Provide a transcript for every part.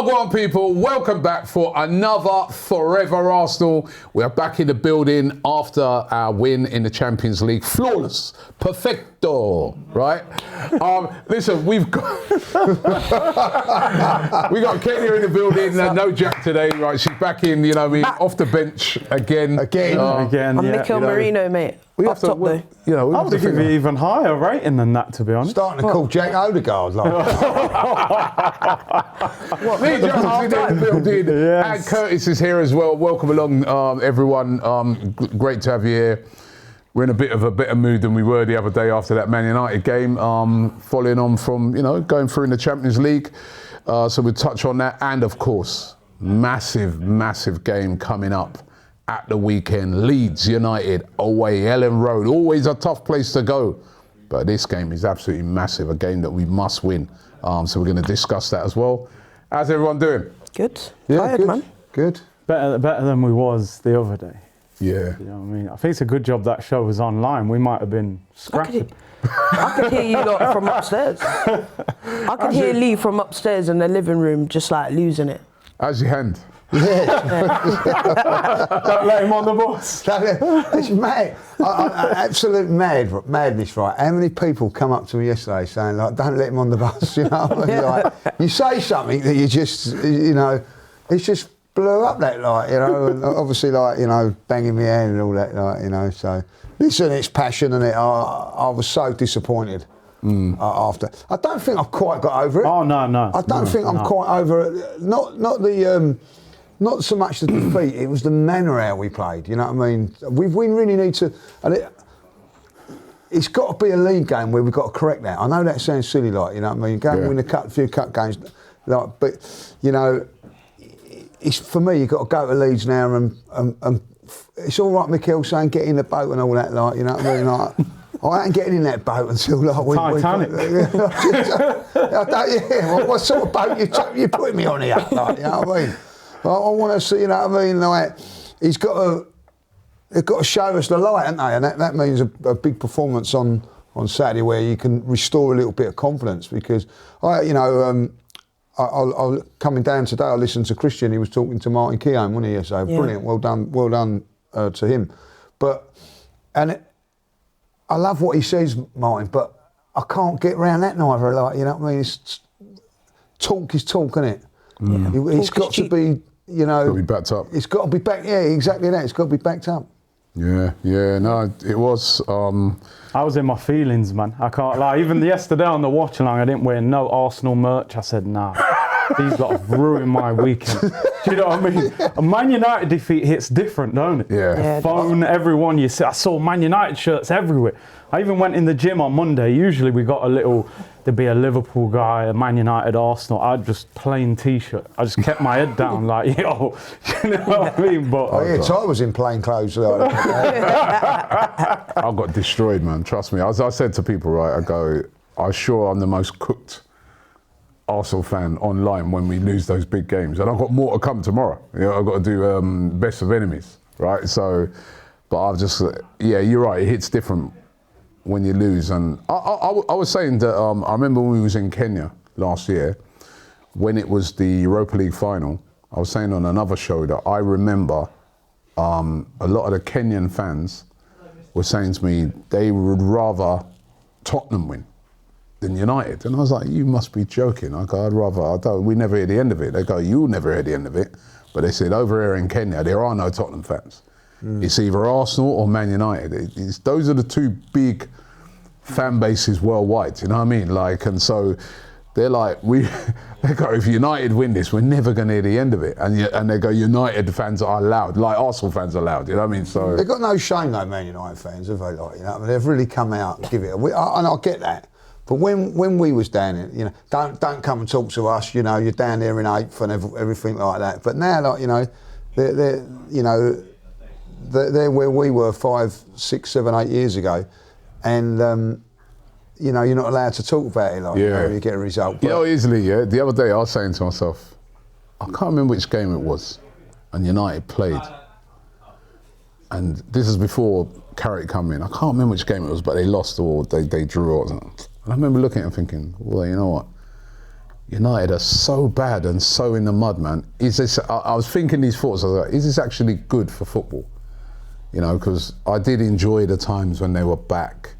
Wagwan people, welcome back for another Fourever Arsenal. We are back in the building after our win in the Champions League. Flawless, perfecto, right? Listen, we've got Kenya in the building. No Jack today, right? She's back in, off the bench again. Again. I'm Mikel Merino, mate. We have to, top though. I would give you even higher rating than that, to be honest. Starting to call Jack Odegaard like. Lee Jones in the building, and Curtis is here as well. Welcome along, everyone. Great to have you here. We're in a bit of a better mood than we were the other day after that Man United game, following on from going through in the Champions League. So we'll touch on that, and of course, massive game coming up at the weekend. Leeds United away, Ellen Road, always a tough place to go. But this game is absolutely massive, a game that we must win. So we're going to discuss that as well. How's everyone doing? Good. Yeah, Tired, good. man. Good. Better than we was the other day. Yeah. You know what I mean? I think it's a good job that show was online. We might have been scrapping. I could hear you lot from upstairs. I could hear Lee from upstairs in the living room just like losing it. How's your hand? Don't let him on the bus. It's mad. Absolute madness, right? How many people come up to me yesterday saying, like, don't let him on the bus, you know? Like, you say something that you just, it's just blew up that, like, and obviously, like, banging my hand and all that, like, so. Listen, it's passion, and I was so disappointed after. I don't think I've quite got over it. Oh, no. I don't think I'm quite over it. Not so much the defeat, it was the manner how we played, you know what I mean? We really need to, and it's got to be a league game where we've got to correct that. I know that sounds silly, like, you know what I mean? Go and win a few cup games, like, but, it's for me, you've got to go to Leeds now and it's all right, Mikel saying get in the boat and all that, like, you know what I mean? Like, I ain't getting in that boat until like Titanic. What sort of boat you putting me on here? Like, you know what I mean? I want to see, you know what I mean? Like, they've got to show us the light, haven't they? And that means a big performance on Saturday where you can restore a little bit of confidence. Because I coming down today, I listened to Christian. He was talking to Martin Keown, wasn't he? Yesterday? Yeah. Brilliant, well done to him. I love what he says, Martin, but I can't get around that neither. Like, you know what I mean? Talk is talk, isn't it? Yeah. It's got to be, It's got to be backed up. It's got to be backed. Yeah, exactly that. It's got to be backed up. Yeah. No, it was. I was in my feelings, man. I can't lie. Even yesterday on the watch along, I didn't wear no Arsenal merch. I said, nah, these lot have ruined my weekend. Do you know what I mean? A Man United defeat hits different, don't it? Yeah. Phone everyone you see. I saw Man United shirts everywhere. I even went in the gym on Monday. Usually we got there'd be a Liverpool guy, a Man United, Arsenal. I'd just plain T-shirt. I just kept my head down like, yo, you know what I mean? But I was in plain clothes. I got destroyed, man. Trust me. As I said to people, right, I'm sure I'm the most cooked Arsenal fan online when we lose those big games. And I've got more to come tomorrow. I've got to do best of enemies, right? So, but I've just, you're right. It hits different when you lose. And I was saying that I remember when we was in Kenya last year, when it was the Europa League final, I was saying on another show that I remember a lot of the Kenyan fans were saying to me they would rather Tottenham win than United. And I was like, you must be joking. I go, we never hear the end of it. They go, you'll never hear the end of it. But they said over here in Kenya, there are no Tottenham fans. It's either Arsenal or Man United. Those are the two big fan bases worldwide, you know what I mean? Like, and so they're like, they go, if United win this, we're never going to hear the end of it. And they go, United fans are loud, like Arsenal fans are loud, you know what I mean? So they've got no shame, though, Man United fans, have they? Like, you know, I mean, they've really come out and give it and I get that. But when we was down here, don't come and talk to us, you're down there in 8th and everything like that. But now, like, they're where we were 5, 6, 7, 8 years ago, and you're not allowed to talk about it. Like, you get a result. But easily. Yeah. The other day I was saying to myself, I can't remember which game it was, and United played, and this is before Carrick come in. I can't remember which game it was, but they lost or they drew or something. And I remember looking at it and thinking, well, you know what? United are so bad and so in the mud, man. Is this? I was thinking these thoughts. I was like, is this actually good for football? You know, because I did enjoy the times when they were back,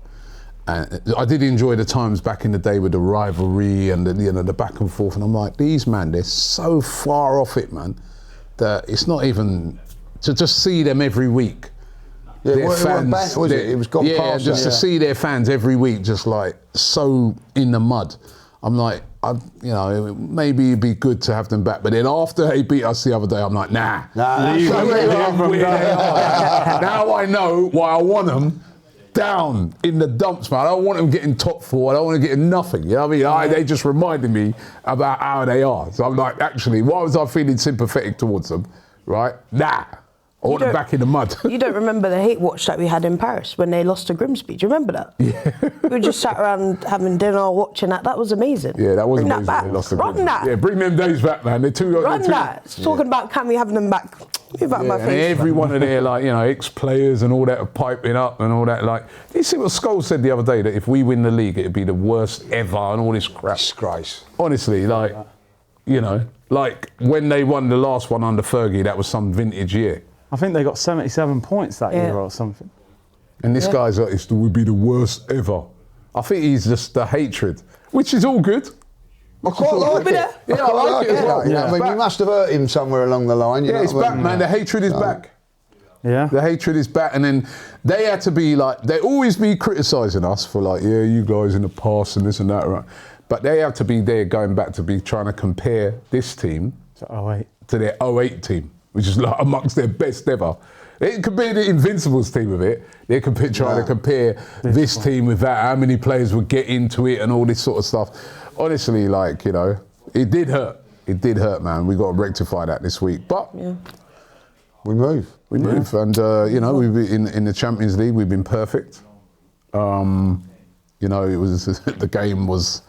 and I did enjoy the times back in the day with the rivalry and the back and forth. And I'm like, these man, they're so far off it, man, that it's not even to just see them every week. Yeah, Their it wasn't back, was it? It was gone past. Just to see their fans every week, just like so in the mud. I'm like, maybe it'd be good to have them back. But then after they beat us the other day, I'm like, nah. Now I know why I want them down in the dumps, man. I don't want them getting top four. I don't want to get nothing. You know what I mean? They just reminded me about how they are. So I'm like, actually, why was I feeling sympathetic towards them? Right? Nah. I want them back in the mud. You don't remember the hate watch that we had in Paris when they lost to Grimsby? Do you remember that? Yeah. We just sat around having dinner, watching that. That was amazing. Yeah, that was bring amazing. That back. They lost to Run Grimsby. that. Yeah, bring them days back, man. Run that. It's talking about can we have them back? Move out my and face. every one of their ex-players and all that are piping up and all that. Like, you see what Scholes said the other day, that if we win the league, it'd be the worst ever and all this crap. Disgrace. Honestly, like when they won the last one under Fergie, that was some vintage year. I think they got 77 points that year or something. And this guy's like, it would be the worst ever. I think he's just the hatred, which is all good. I quite like it. Yeah, I like it as well. I mean, we must have hurt him somewhere along the line. Yeah, it's back, man. The hatred is back. Yeah. The hatred is back. And then they had to be like, they always be criticising us for like, yeah, you guys in the past and this and that, right? But they have to be there going back to be trying to compare this team to their 08 team, which is like amongst their best ever. They compare the Invincibles team with it. They could try to compare this team with that, how many players would get into it and all this sort of stuff. Honestly, like, it did hurt. It did hurt, man. We got to rectify that this week. But we move. We move. And, we've been in the Champions League, we've been perfect. It was the game was,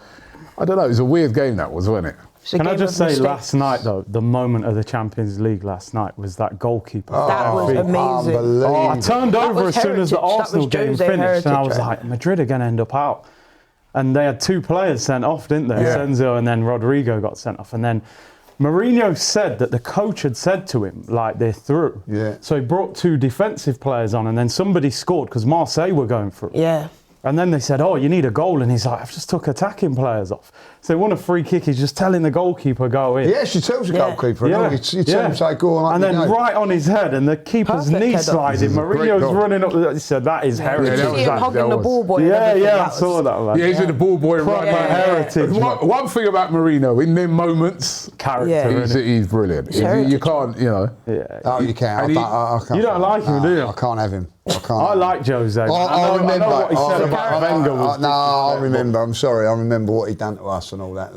I don't know, it was a weird game that was, wasn't it? Can I just say, last night, though, the moment of the Champions League last night was that goalkeeper. That was amazing. I turned over as soon as the Arsenal game finished, and I was like, Madrid are going to end up out. And they had two players sent off, didn't they? Yeah. Senzo and then Rodrigo got sent off. And then Mourinho said that the coach had said to him, like, they're through. Yeah. So he brought two defensive players on, and then somebody scored because Marseille were going through. Yeah. And then they said, oh, you need a goal. And he's like, I've just took attacking players off. So he won a free kick. He's just telling the goalkeeper, go in. He actually tells the goalkeeper. Yeah. You tell him, say, go on. And then right on his head, and the keeper's knee sliding. Mourinho's running up. He said, that is heritage. Did you see him hugging the ball boy? Yeah, I saw that, man. Yeah, he's in the ball boy right now. Heritage. One thing about Mourinho, in them moments, character, he's brilliant. You can't, Oh, you can. I can't. You don't like him, do you? I can't have him. I like Jose. I remember what he said about Wenger was. I remember. I'm sorry. I remember what he done to us and all that,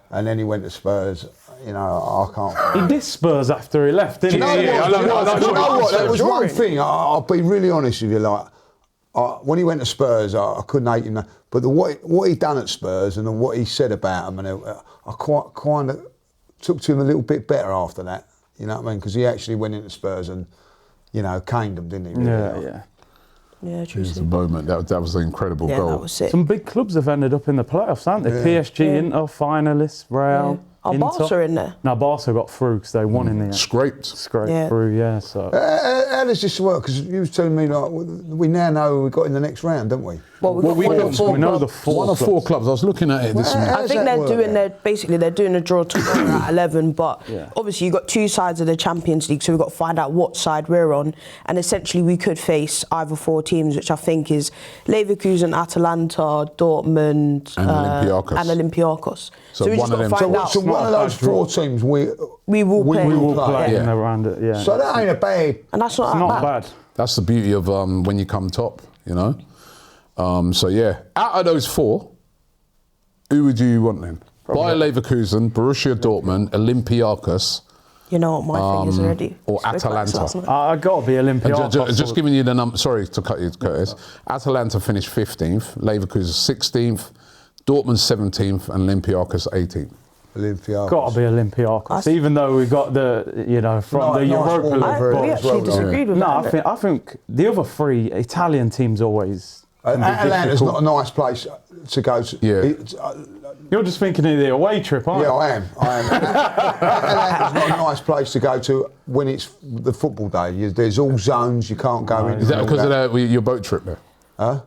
And then he went to Spurs. I can't. He did Spurs after he left, didn't he? You know what? That was one thing. I'll be really honest with you. When he went to Spurs, I couldn't hate him. But what he done at Spurs and what he said about him, and I kind of took to him a little bit better after that. You know what I mean? Because he actually went into Spurs and caned them, didn't he? Really? Yeah, true. It was a moment. That was an incredible goal. That was it. Some big clubs have ended up in the playoffs, haven't they? PSG, Inter, finalists, Real. Are Barca in there? No, Barca got through because they won in the end. Scraped through, so. How does this work? Because you was telling me, we now know we got in the next round, don't we? Well, we know the four. One of four clubs. I was looking at it this morning. I think they're doing a draw tomorrow at 11, but obviously you've got two sides of the Champions League, so we've got to find out what side we're on. And essentially we could face either four teams, which I think is Leverkusen, Atalanta, Dortmund and Olympiacos. So we just got to find out. So one of those four teams we will play in the round. So that ain't a bad. And that's not bad. That's the beauty of when you come top, out of those four, who would you want then? Bayer Leverkusen, Borussia Dortmund, Olympiacos. You know what my thing is already. Or Atalanta. I got to be Olympiacos. Just giving you the number. Sorry to cut you, Curtis. Atalanta finished 15th, Leverkusen 16th, Dortmund 17th, and Olympiacos 18th. Olympiacos. Got to be Olympiacos, even though we got the from the Europa League. We actually disagreed with that. I think the other three Italian teams always. Atlanta's not a nice place to go to. Yeah. You're just thinking of the away trip, aren't you? Yeah, I am. Atlanta's not a nice place to go to when it's the football day. There's all zones, you can't go in. Is that because of your boat trip there? Huh?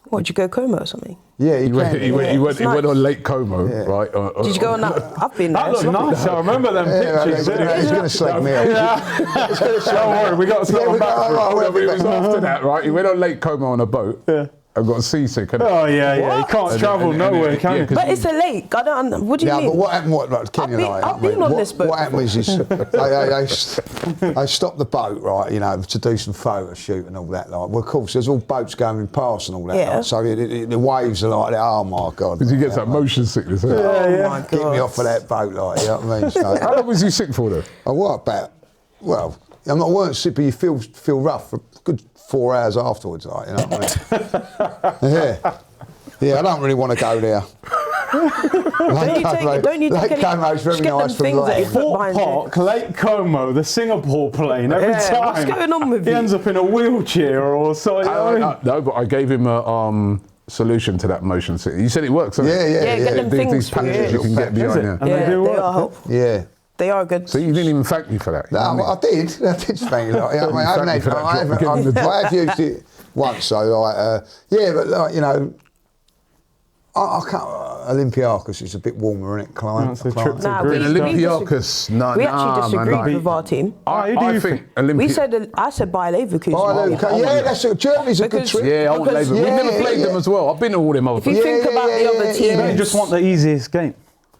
What, did you go Como or something? Yeah, He went on Lake Como, right? Did you go on that? I've been there. That looked nice. I remember them pictures. He's going to slag me out. Don't worry, we got to settle back. It was after that, right? He went on Lake Como on a boat. Yeah. I got seasick. Oh yeah. You can't travel nowhere, can you? But it's a lake. I don't. What do you mean? Yeah, but what happened? Like Kenny and I've been on this boat. What happened was they stopped the boat, right? You know, to do some photo shoot and all that. Like, well, of course, there's all boats going past and all that. Yeah. Like, so the waves are like, oh my god. Because he gets that motion sickness. Oh my God. Get me off of that boat, like, you know what I mean? So, How long was he sick for, though? oh, what about? Well, I'm not weren't sick, but you feel rough for a good 4 hours afterwards, like, you know what I mean? Yeah, I don't really want to go there. Don't you take Lake Como's very nice from land. Fort Park, Lake Como, the Singapore plane, every time. What's going on with he you? ends up in a wheelchair or something. No, but I gave him a solution to that motion sickness. You said it works, doesn't it? Yeah, get them things These patches you can get behind there. And they do they work. are helpful. Yeah. They are good. So you didn't even thank me for that. No, I did thank you. Like, I have used it once, so like, yeah, but like, you know, I can't. Olympiacos is a bit warmer, isn't it? That's a trip to Nah, Greece. Olympiacos, We actually disagreed with our team. I think I said Bayer Leverkusen. Yeah, that's it. Germany's a good Because- trip. Yeah, I want Because- Labour. We've never played them as well. I've been to all them other If you places. think about the other teams, They just want the easiest game.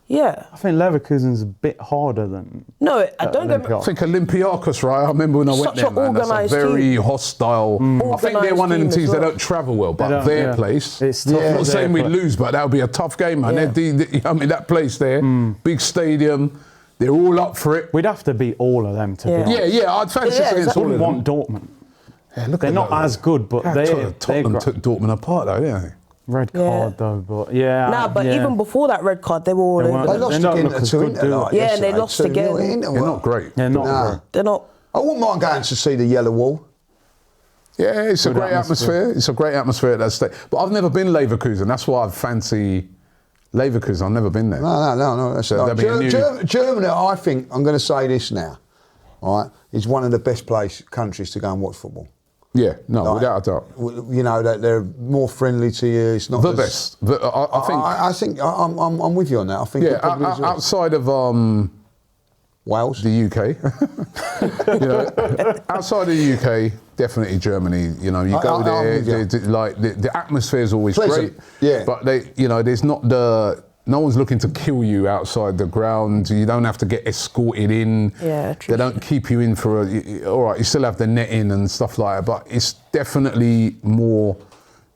yeah. I think Leverkusen's a bit harder than. No, I don't get me. I think Olympiacos, right? I remember when I went Such there, an man. That's a organised very team. hostile. I think they're one of them Organised teams team that as well. don't travel well, but don't, their yeah. place. It's tough. Yeah. I'm not saying we Their lose, but that would be a tough game, man. Yeah. I mean, that place there, big stadium, they're all up for it. We'd have to beat all of them to be honest. Yeah, I'd fancy Yeah, against exactly. all of Wouldn't them. want Dortmund. Yeah, look They're at not that. as good, but they're Tottenham great. took Dortmund apart, though, didn't they? Red card though, but yeah. Nah, but yeah. even before that red card, they were all They over. weren't- They lost They're not again looking to good, Inter. do Like, they? Yeah, and yesterday, they lost 2-0 again. Inter They're were- not great. They're not Nah. great. They're not. I wouldn't mind going to see the Yellow Wall. Yeah, it's a Good great atmosphere. It's a great atmosphere at that state. But I've never been Leverkusen. That's why I fancy Leverkusen. I've never been there. No. That's So not. that'd be a new- Germany, I think, I'm going to say this now, all right, is one of the best countries to go and watch football. Yeah, no, Like, without a doubt. You know, that they're more friendly to you. It's not The as- best. I think. I'm with you on that. I think Yeah, it probably is outside of Wales. the UK, you know, outside of the UK, definitely Germany. You know, you go I'm there, with you. the atmosphere is always Pleasant, great. yeah. But there's not no one's looking to kill you outside the ground. You don't have to get escorted in. Yeah, true. They don't keep you in for all right, you still have the netting and stuff like that, but it's definitely more.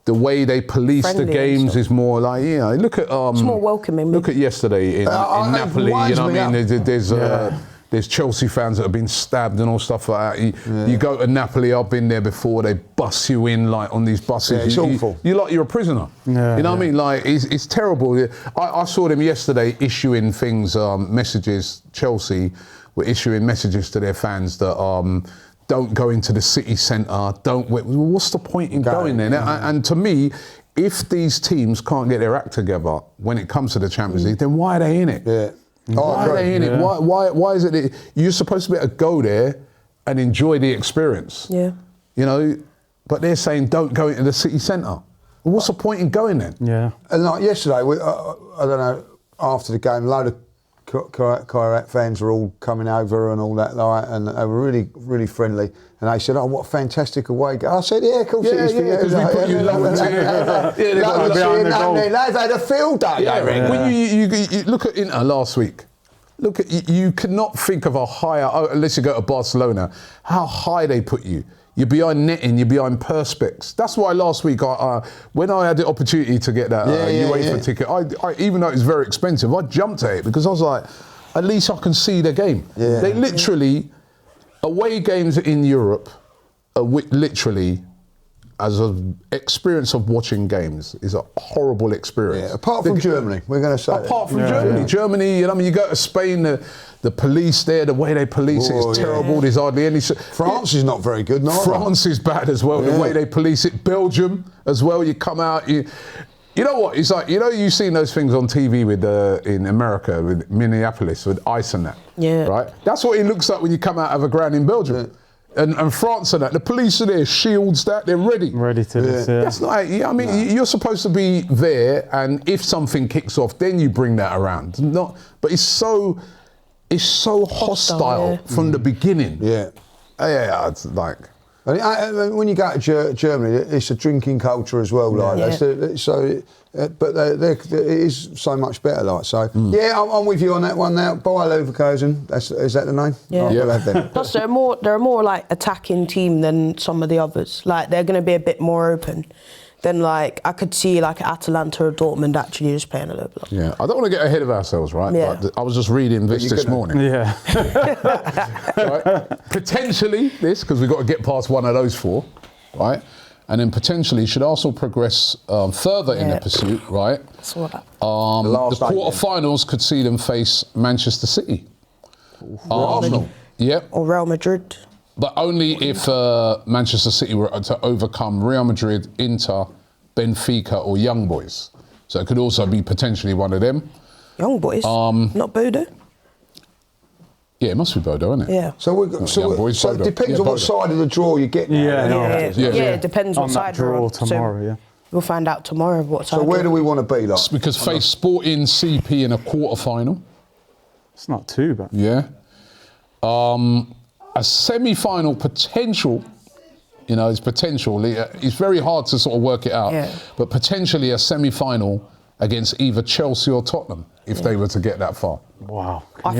The way they police Friendly the and games stuff. is more like, look at It's more welcoming. Look at yesterday in Napoli. You know what I mean? There's Chelsea fans that have been stabbed and all stuff like that. You go to Napoli. I've been there before. They bus you in like on these buses. Yeah, it's awful. You're like you're a prisoner. Yeah, you know what I mean? Like it's terrible. I saw them yesterday issuing things, messages. Chelsea were issuing messages to their fans that. Don't go into the city centre. What's the point in going there? And to me, if these teams can't get their act together when it comes to the Champions League, then why are they in it? Yeah. Why are they in it? Why is it that you're supposed to be able to go there and enjoy the experience? Yeah. You know, but they're saying don't go into the city centre. Well, what's the point in going then? Yeah. And like yesterday, I don't know, after the game, a load of Kairat fans were all coming over and all that, like, and they were really, really friendly. And they said, "Oh, what a fantastic away game!" I said, "Yeah, of course it is." because we put you low into They've got to be behind the goal. They've had a field day. When you look at Inter last week, you cannot think of a higher, unless you go to Barcelona, how high they put you. You're behind netting, you're behind perspex. That's why last week, when I had the opportunity to get that UEFA ticket, I even though it's very expensive, I jumped at it because I was like, at least I can see the game. Yeah. They literally, away games in Europe are literally, as an experience of watching games, is a horrible experience. Yeah, apart from Germany, we're going to say. Apart from Germany. Germany, you know, I mean, you go to Spain, the police there, the way they police it is terrible. There's hardly any. France is not very good, neither. France is bad as well, the way they police it. Belgium as well, you come out, you You know what? It's like, you know, you've seen those things on TV with in America with Minneapolis with ice and that. Yeah. Right. That's what it looks like when you come out of a ground in Belgium. And France and that, the police are there, shields, that they're ready. Ready to this, yeah. That's not. I mean, you're supposed to be there, and if something kicks off, then you bring that around. Not, but it's so hostile from the beginning. Yeah. Yeah, it's like. When you go to Germany, it's a drinking culture as well, like that. But it is so much better, like so. Yeah, I'm with you on that one now. Bayer Leverkusen, is that the name? Yeah. We'll have them. Plus, they're a more like attacking team than some of the others. Like they're going to be a bit more open. Then like I could see like Atalanta or Dortmund actually just playing a little bit. Yeah, I don't want to get ahead of ourselves, right? Yeah. But I was just reading this morning. Yeah. Right? Potentially this, because we've got to get past one of those four, right? And then potentially, should Arsenal progress further in their pursuit, right? That's what. The quarterfinals could see them face Manchester City. Arsenal. Yep. Or Real Madrid. But only if Manchester City were to overcome Real Madrid, Inter, Benfica or Young Boys. So it could also be potentially one of them. Young Boys? Not Bodo? Yeah, it must be Bodo, isn't it? Yeah. So it depends on what side of the draw you get now. Yeah, it depends on what that side you're draw on. tomorrow, yeah. We'll find out tomorrow what side. So where do we want to be, like? Because face Sporting CP in a quarter-final. It's not too bad. Yeah. A semi-final potential, you know, it's potential. It's very hard to sort of work it out. Yeah. But potentially a semi-final against either Chelsea or Tottenham if they were to get that far. Wow. I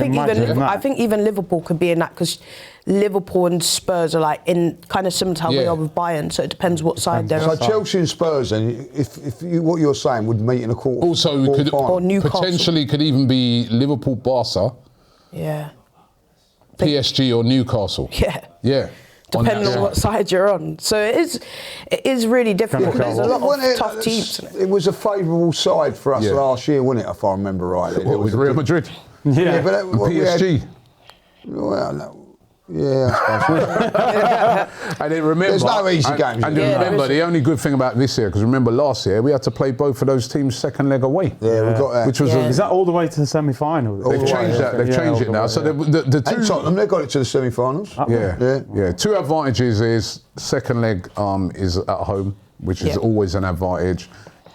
think even Liverpool could be in that because Liverpool and Spurs are like in kind of similar to how we are with Bayern. So it depends what side they're on. So Chelsea and Spurs, then, if you, what you're saying would meet in a quarter. Also, we could Or Newcastle. potentially could even be Liverpool, Barca, Yeah. PSG or Newcastle. Yeah. Yeah. Depending on what side you're on. So it is really difficult. There's a lot of tough teams. It was a favourable side for us last year, wasn't it, if I remember rightly? What, with Real Madrid? Yeah. But And PSG? Well, no. Yeah, I suppose. I didn't remember. There's no easy games. And remember, the only good thing about this year, because remember last year, we had to play both of those teams second leg away. Yeah, we got that. Which was Is that all the way to the semi-final? They've changed that. They've changed it now. So the two... And Tottenham, they got it to the semi-finals. Yeah. Two advantages is second leg is at home, which is always an advantage.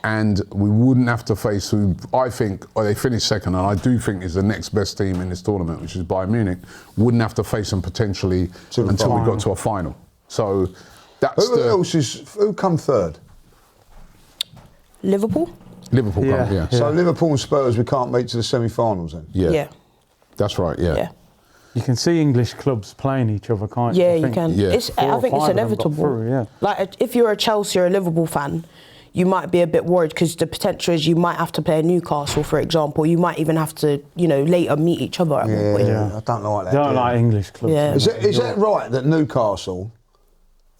And we wouldn't have to face who I think, or they finished second, and I do think is the next best team in this tournament, which is Bayern Munich. Wouldn't have to face them potentially until we got to a final. So that's who come third? Liverpool? Liverpool. Yeah. So Liverpool and Spurs, we can't meet to the semi-finals then? Yeah. That's right, yeah. You can see English clubs playing each other, can't you? Yeah, you can. Yeah. I think it's inevitable. Like, if you're a Chelsea or a Liverpool fan, you might be a bit worried because the potential is you might have to play Newcastle, for example. You might even have to, later meet each other at one point. I don't like that. Don't like English clubs. Yeah. Is that right that Newcastle,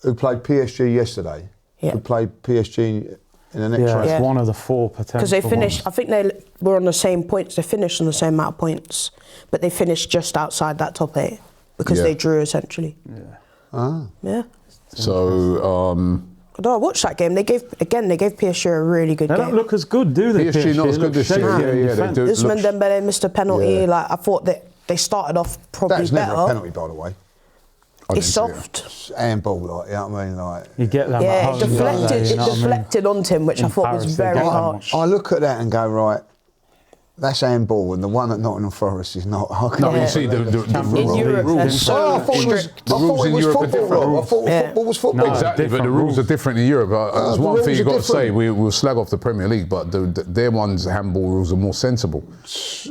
who played PSG yesterday, could play PSG in the next race? It's one of the four potential Because they finished, ones. I think they were on the same points. They finished on the same amount of points, but they finished just outside that top 8 because they drew essentially. Yeah. So... I watched that game. They gave PSG a really good game. They don't look as good, do they? PSG not as good this year. Yeah, they do. Usman Dembele missed a penalty. Like I thought that they started off probably That's better. never a penalty, by the way. It's soft. It's handball, like, you know what I mean? Like, You get that. Yeah, it deflected onto him, which I thought was very harsh. I look at that and go, right, that's handball, and the one at Nottingham Forest is not. No, you see the in Europe, rules. they're so strict. The rules in Europe are different. I thought football was football. Exactly, but the rules are different in Europe. There's one thing you've got to say, we'll slag off the Premier League, but their ones, handball rules are more sensible.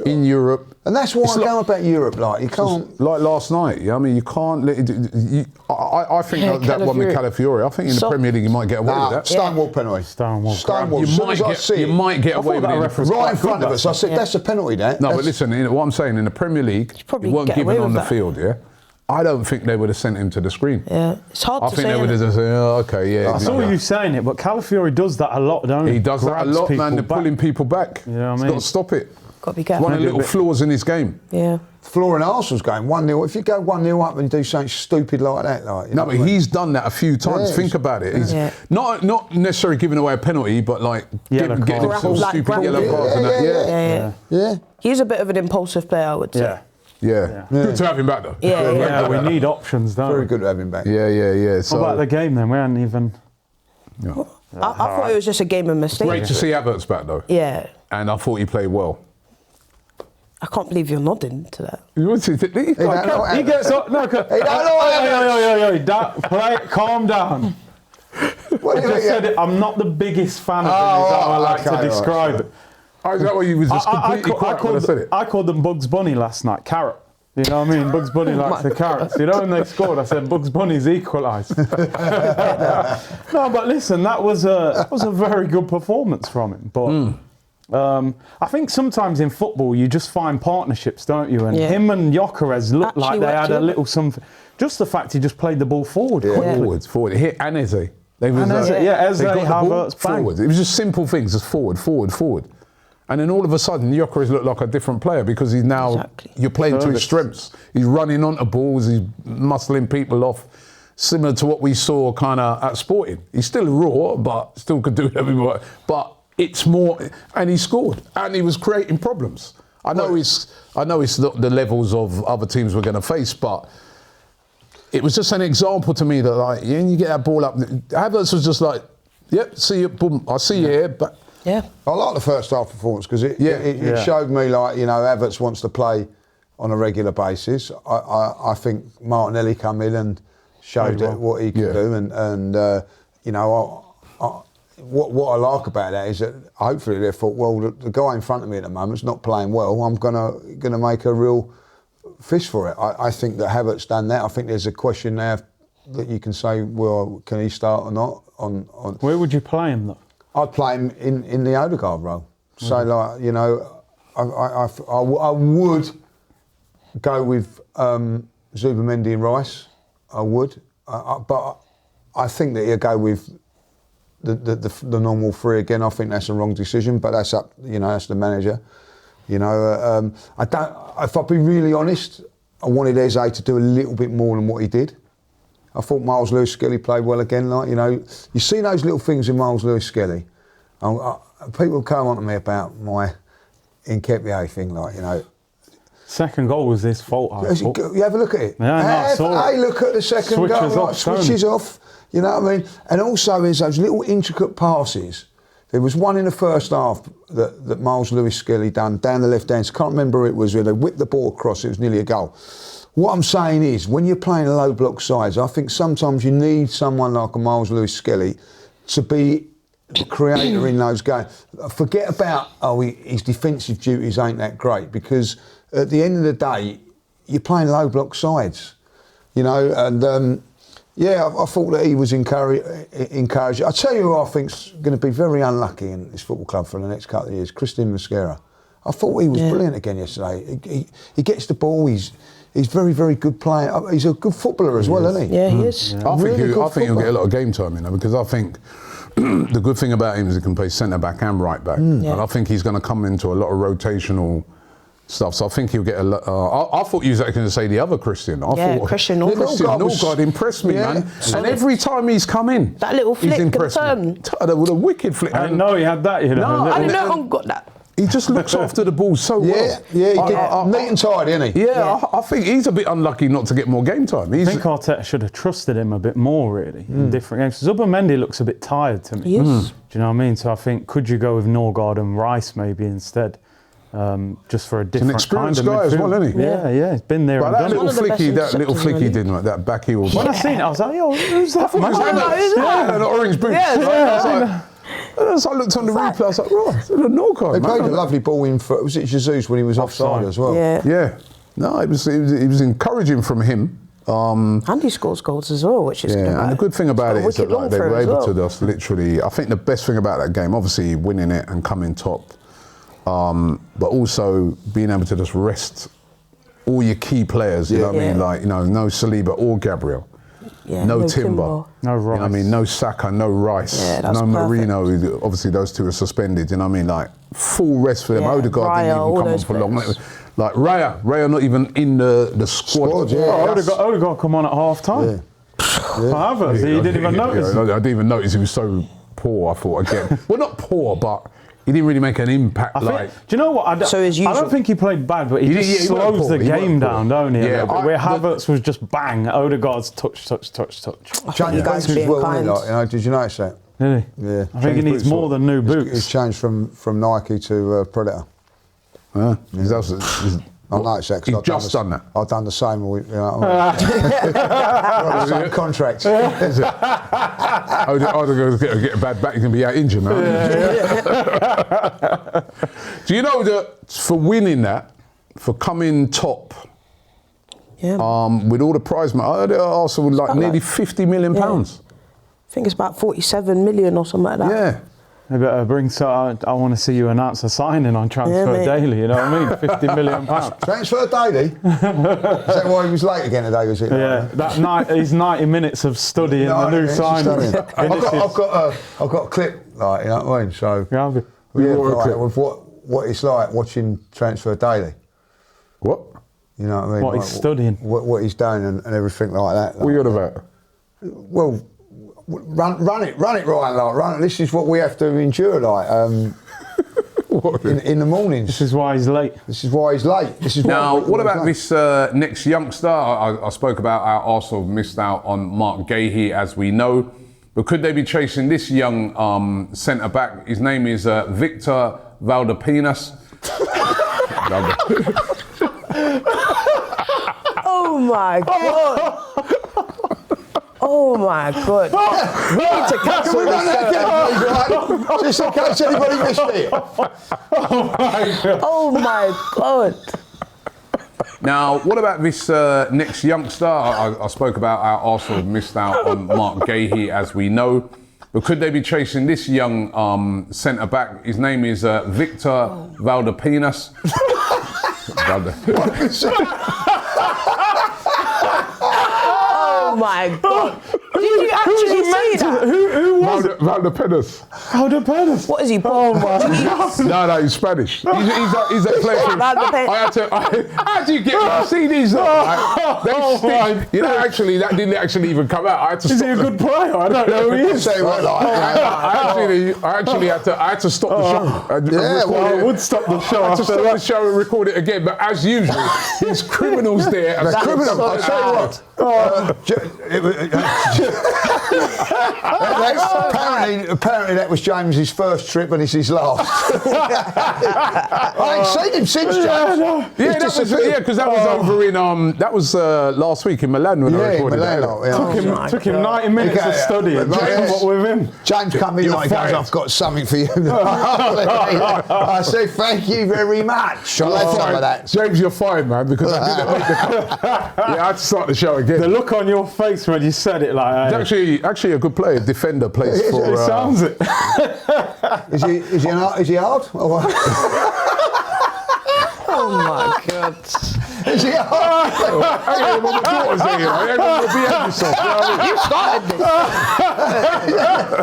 In Europe... And that's why I go about Europe, like, you can't... Like last night, I mean, you can't... I think that one with Calafiori, I think in the Premier League you might get away with that. Stonewall penalty. Stonewall. You might get away with it. Right in front of us. I said, that's a penalty, that. No, but listen, what I'm saying, in the Premier League, you weren't given on the field, yeah? I don't think they would have sent him to the screen. Yeah, it's hard to say. I think they would have just said, okay, yeah. I saw you saying it, but Calafiori does that a lot, don't he? He does that a lot, man. They're pulling people back. You know what I mean? He's got to stop it. Got to be careful. One of the little flaws in his game. Yeah. Flaw in Arsenal's game 1-0. If you go 1-0 up and do something stupid like that, like No, but he's done that a few times. Yeah, Think about it. He's Yeah. not necessarily giving away a penalty, but like Yellow getting cards. some Like stupid grab- yellow cards and that. Yeah. Yeah. He's a bit of an impulsive player, I would say. Yeah. Good to have him back though. Yeah. We need options, don't Very we? good to have him back. Yeah. So What about the game then? We hadn't even. I thought it was just a game of mistakes. great to see Havertz back though. Yeah. And I thought he played well. I can't believe you're nodding to that. He Gets up. No, calm down. What I do you just said think? it, I'm not the biggest fan of him, is how I like to describe it. Oh, is that why you was just completely quiet when I said it? I called them Bugs Bunny last night, carrot. You know what I mean? Bugs Bunny likes the carrots. You know, when they scored, I said Bugs Bunny's equalised. No, but listen, that was a very good performance from him. But I think sometimes in football you just find partnerships, don't you? And him and Gyökeres looked like they had a little something. Just the fact he just played the ball forward. Forward. Hit and Eze. They was Eze, they got the ball Havertz, bang. forward. It was just simple things, just forward. And then all of a sudden, Gyökeres looked like a different player because he's now, you're playing to his strengths. He's running onto balls, he's muscling people off, similar to what we saw kind of at Sporting. He's still raw, but still could do everything. But it's more, and he scored, and he was creating problems. I know it's not the levels of other teams we're going to face, but it was just an example to me that, like, when you get that ball up, Havertz was just like, yep, see you, boom, I see you here, but. Yeah. I like the first half performance because it showed me, like, you know, Havertz wants to play on a regular basis. I think Martinelli come in and showed what he could do, and you know, what I like about that is that hopefully they thought, well, the guy in front of me at the moment's not playing well. I'm gonna make a real fist for it. I think that Havertz done that. I think there's a question now that you can say, well, can he start or not? On Where would you play him though? I'd play him in the Odegaard role. So, like, you know, I would go with Zubimendi and Rice. I would, but I think that he'll go with the normal three again. I think that's a wrong decision, but that's up. You know, that's the manager. You know, I don't. If I'd be really honest, I wanted Eze to do a little bit more than what he did. I thought Miles Lewis-Skelly played well again. Like, you know, you see those little things in Miles Lewis-Skelly. People come on to me about my Nketiah thing, like, you know. Second goal was his fault, I thought. You have a look at it. Yeah, I saw it. Look at the second goal, like, switches off. You know what I mean? And also there's those little intricate passes. There was one in the first half that Miles Lewis-Skelly done down the left hand. Can't remember who it was, where they whipped the ball across. It was nearly a goal. What I'm saying is, when you're playing low block sides, I think sometimes you need someone like a Miles Lewis-Skelly to be the creator in those games. Forget about, his defensive duties ain't that great, because at the end of the day, you're playing low block sides, you know. And I thought that he was encouraged. I tell you who I think's going to be very unlucky in this football club for the next couple of years, Christian Mosquera. I thought he was brilliant again yesterday. He gets the ball. He's very, very good player. He's a good footballer as well, isn't he? Yeah, he is. Yeah. I think he'll get a lot of game time, you know, because I think the good thing about him is he can play centre back and right back, and I think he's going to come into a lot of rotational stuff. So I think he'll get a lot. I thought you was going to say the other Christian. Christian Nordgaard impressed me, man. And every time he's come in, that little flick and turn. With a wicked flick. I didn't know he had that, you know. No, I didn't know Hong got that. He just looks after the ball so well. Yeah, neat and tidy, isn't he? I think he's a bit unlucky not to get more game time. I think Arteta should have trusted him a bit more, really, in different games. Zubimendi looks a bit tired to me. He is. Do you know what I mean? So I think, could you go with Nordgaard and Rice maybe instead? Just for a different an experienced kind of guy as well, isn't he? Yeah, he's been there and that done it. little flick he did, like that back heel. When I seen it, I was like, yo, who's that? And orange boots. As I looked on the replay, I was like, right, it's a Nordgaard. They played a lovely ball in for, was it Jesus when he was offside as well? Yeah. No, it was encouraging from him. And he scores goals as well, which is good. And the good thing about it is that, like, they were able to just literally. I think the best thing about that game, obviously winning it and coming top, but also being able to just rest all your key players. You know what I mean? Like, you know, no Saliba or Gabriel. Yeah, no Timber. No You know what I Rice. mean? No Saka, no Rice, Yeah, that's no perfect. Marino. Obviously, those two are suspended. You know what I mean? Like full rest for them. Yeah, Odegaard Raya, didn't all even come on those for long. players. Like Raya not even in the squad. Squad, yeah. Oh, Odegaard come on at half time. For Havertz, he didn't even notice. I didn't even notice he was so poor. I thought again. Well, not poor, but he didn't really make an impact. I think, Like do you know what? So as I usual. don't think he played bad, but he He just did- yeah, he weren't slows poor, the he weren't game poor. down, don't he? Yeah, a little bit? Where the- Havertz was just bang, Odegaard's touch. I think Changed you guys boots as being well, kind. like, you know, did you notice that? Really? Yeah. I think he Changed needs boots, more what? than new It's boots. changed from Nike to Predator. he's I noticed that. 'cause He's I've just done that. I've done the same. You know, the same contract. Odegaard's get a bad back. He's gonna be out injured now. Do you know that for winning that, for coming top? Yeah. With all the prize money, I heard Arsenal with like Something nearly like- £50 million. I think it's about 47 million or something like that. Yeah. They better bring so I want to see you announce a signing on Transfer mate. Daily, you know what I mean? £50 million. Transfer Daily. Is that why he was late again today? Was it? Yeah, that night, his 90 minutes of studying the new it's signing. stunning. I've got a clip, like, you know what I mean? So Yeah, yeah, got a like, clip? with what it's like watching Transfer Daily. What? You know what I mean? What Like, he's studying. what he's doing and everything like that. What are you on about? Well, run it, Ryan. Like, run it. This is what we have to endure, like, in the mornings. This is why he's late. This is why he's late. This is Now, why what about this next youngster? I spoke about how Arsenal missed out on Mark Gahey, as we know. But could they be chasing this young centre-back? His name is Victor Valdepenas. Oh my god. Oh my god. We need to Can cancel we run this. that again, please, Ryan? Just in case anybody missed it. Oh my god. Now, what about this next youngster? I spoke about how Arsenal missed out on Mark Gahey, as we know. But could they be chasing this young centre-back? His name is Victor Valdepenas. Oh my god. Did you actually say that? Who was it? Valdepenas. Valdepenas. What is he? Oh my God. No, he's Spanish. He's a player. Valdepenas. How do you get my CDs? You know, actually, that didn't actually even come out. I had to Is stop he a the- good player? I don't know who he is. Say what, like, I actually had to stop the show. And record well, I it. would stop the show I had to after stop the that. show and record it again. But as usual, there's criminals there. And That's criminals. so I'll tell you what. Apparently that was James's first trip and it's his last. I ain't seen him since, James. Yeah, because that was over in that was last week in Milan when I Yeah, recorded Milan, that. like, yeah. Took him 90 minutes Okay, of studying. but James, what with him? James come in like, fired. I've got something for you. I said, thank you very much. I'll have some of that. James, you're fine, man, because I didn't make the cut. Yeah, I had to start the show again. The look on your face when you said it, like, He's actually a good player, defender, plays for. it sounds it. Is he hard? Or what? Oh my god. Is he hard? Hey, my daughter's here, you know. Everyone will behave yourself. You know what I mean? You started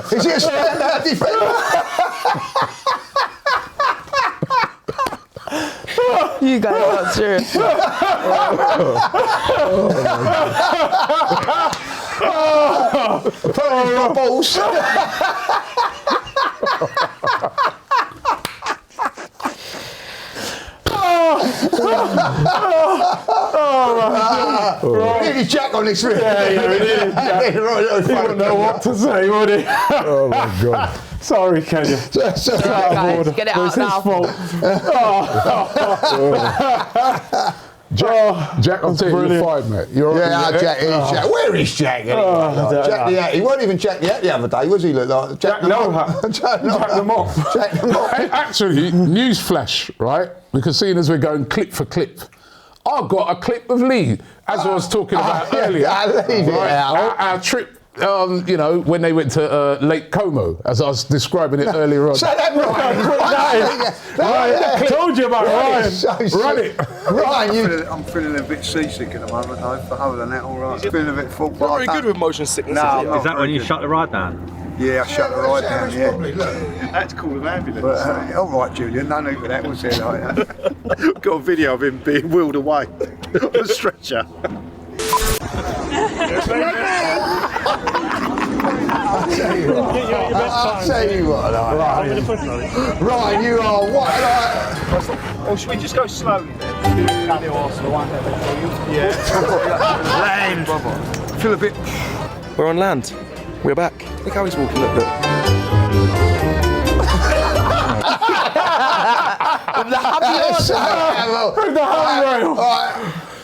this. Is he a standout defender? You guys are not serious. Apparently he's got balls. We need Jack on this, really. Yeah, we did. Right, He wouldn't know what to say, would he? Oh my God. Sorry, Kenya. Guys, get it It's out his now. fault. Jack, I'll tell you, you're brilliant. fine, mate. You're all Yeah, right. Jack. Jack. Where is Jack? Jack the Hat. He wasn't even Jack the Hat the other day, was he? Look like Jack No Hat. Jack the Mop. Jack the Mop. Hey, actually, newsflash, right? Because seeing as we're going clip for clip, I've got a clip of Lee, as I was talking about earlier. I leave it out. Our trip You know, when they went to Lake Como, as I was describing it earlier on. Say that Ryan, told you about Ryan. Run it. Ryan, I'm feeling a bit seasick at the moment, though. But other than that, all right. Feeling a bit full. Not very good with motion sickness. No, is that when you shut the ride down? Yeah, I shut the ride down. Yeah. I had to call an ambulance. But, all right, Julian. No need for that. Was there like that? Got a video of him being wheeled away on a stretcher. I'll tell you what, Ryan, you are what? Or should we just go slowly then? Land. Feel a bit. We're on land. We're back. Look how he's walking. Look. The handrail.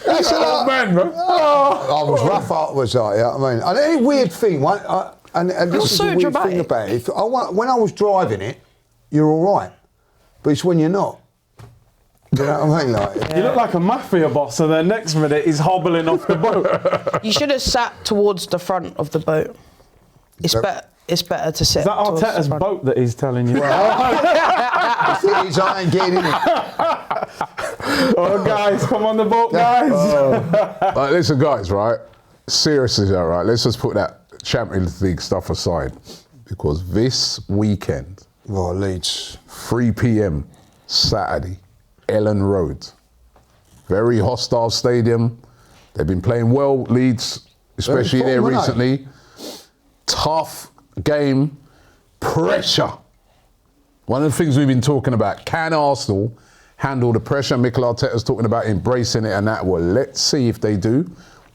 That's an old man, bro. I was rough afterwards, you know what I mean? And any weird thing, and this is so the weird dramatic. thing about it, when I was driving it, you're all right. But it's when you're not. You know what I mean? Like, You look like a mafia boss, and then next minute he's hobbling off the boat. You should have sat towards the front of the boat. It's better to sit. Is that towards the Arteta's front. boat that he's telling you? the thing is, I ain't getting in it. Oh, guys, come on the boat, guys. Like, listen, guys, right? Seriously, all right, let's just put that Champions League stuff aside. Because this weekend, Well, Leeds. 3 p.m. Saturday, Ellen Road. Very hostile stadium. They've been playing well, Leeds, especially there Very recently. Tough game, pressure. One of the things we've been talking about, can Arsenal handle the pressure? Mikel Arteta's talking about embracing it and that. Well, let's see if they do.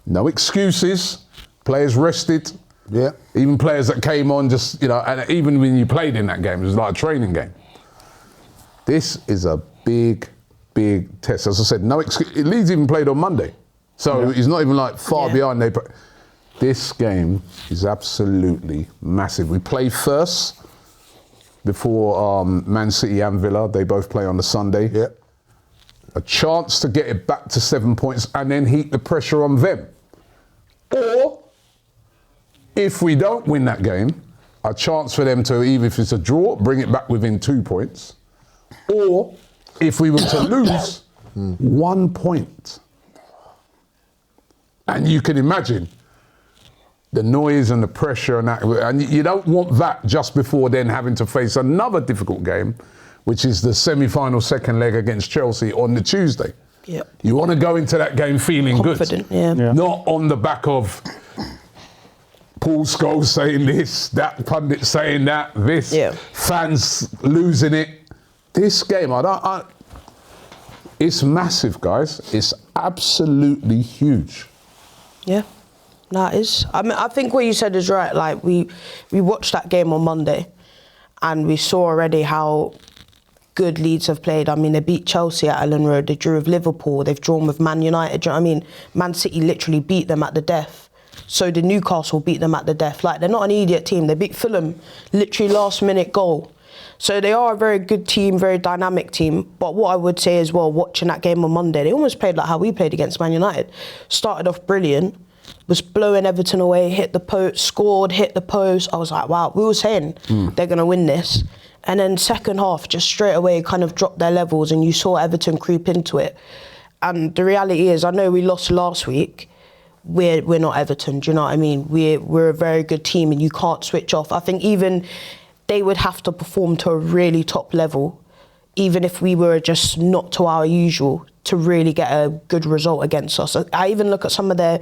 No excuses. Players rested. Yeah. Even players that came on just, you know, and even when you played in that game, it was like a training game. This is a big, big test. As I said, no excuse. Leeds even played on Monday. So he's not even like far behind. This game is absolutely massive. We play first before Man City and Villa. They both play on the Sunday. Yeah. A chance to get it back to 7 points and then heap the pressure on them. Or, if we don't win that game, a chance for them to, even if it's a draw, bring it back within 2 points. Or, if we were to lose, 1 point. And you can imagine the noise and the pressure and that, and you don't want that just before then having to face another difficult game, which is the semi-final second leg against Chelsea on the Tuesday. Yep. You want to go into that game feeling Confident, good. yeah. Not on the back of Paul Scholes saying this, that pundit saying that, this, fans losing it. This game, it's massive, guys. It's absolutely huge. Yeah, no, it is. I mean, I think what you said is right. Like, we watched that game on Monday and we saw already how good Leeds have played. I mean, they beat Chelsea at Ellen Road, they drew with Liverpool, they've drawn with Man United. Do you know what I mean? Man City literally beat them at the death. So did Newcastle beat them at the death. Like, they're not an idiot team. They beat Fulham, literally last minute goal. So they are a very good team, very dynamic team. But what I would say as well, watching that game on Monday, they almost played like how we played against Man United. Started off brilliant, was blowing Everton away, hit the post, scored, hit the post. I was like, wow, we were saying they're going to win this. And then second half, just straight away kind of dropped their levels and you saw Everton creep into it. And the reality is, I know we lost last week. We're not Everton, do you know what I mean? We're a very good team and you can't switch off. I think even they would have to perform to a really top level, even if we were just not to our usual, to really get a good result against us. I even look at some of their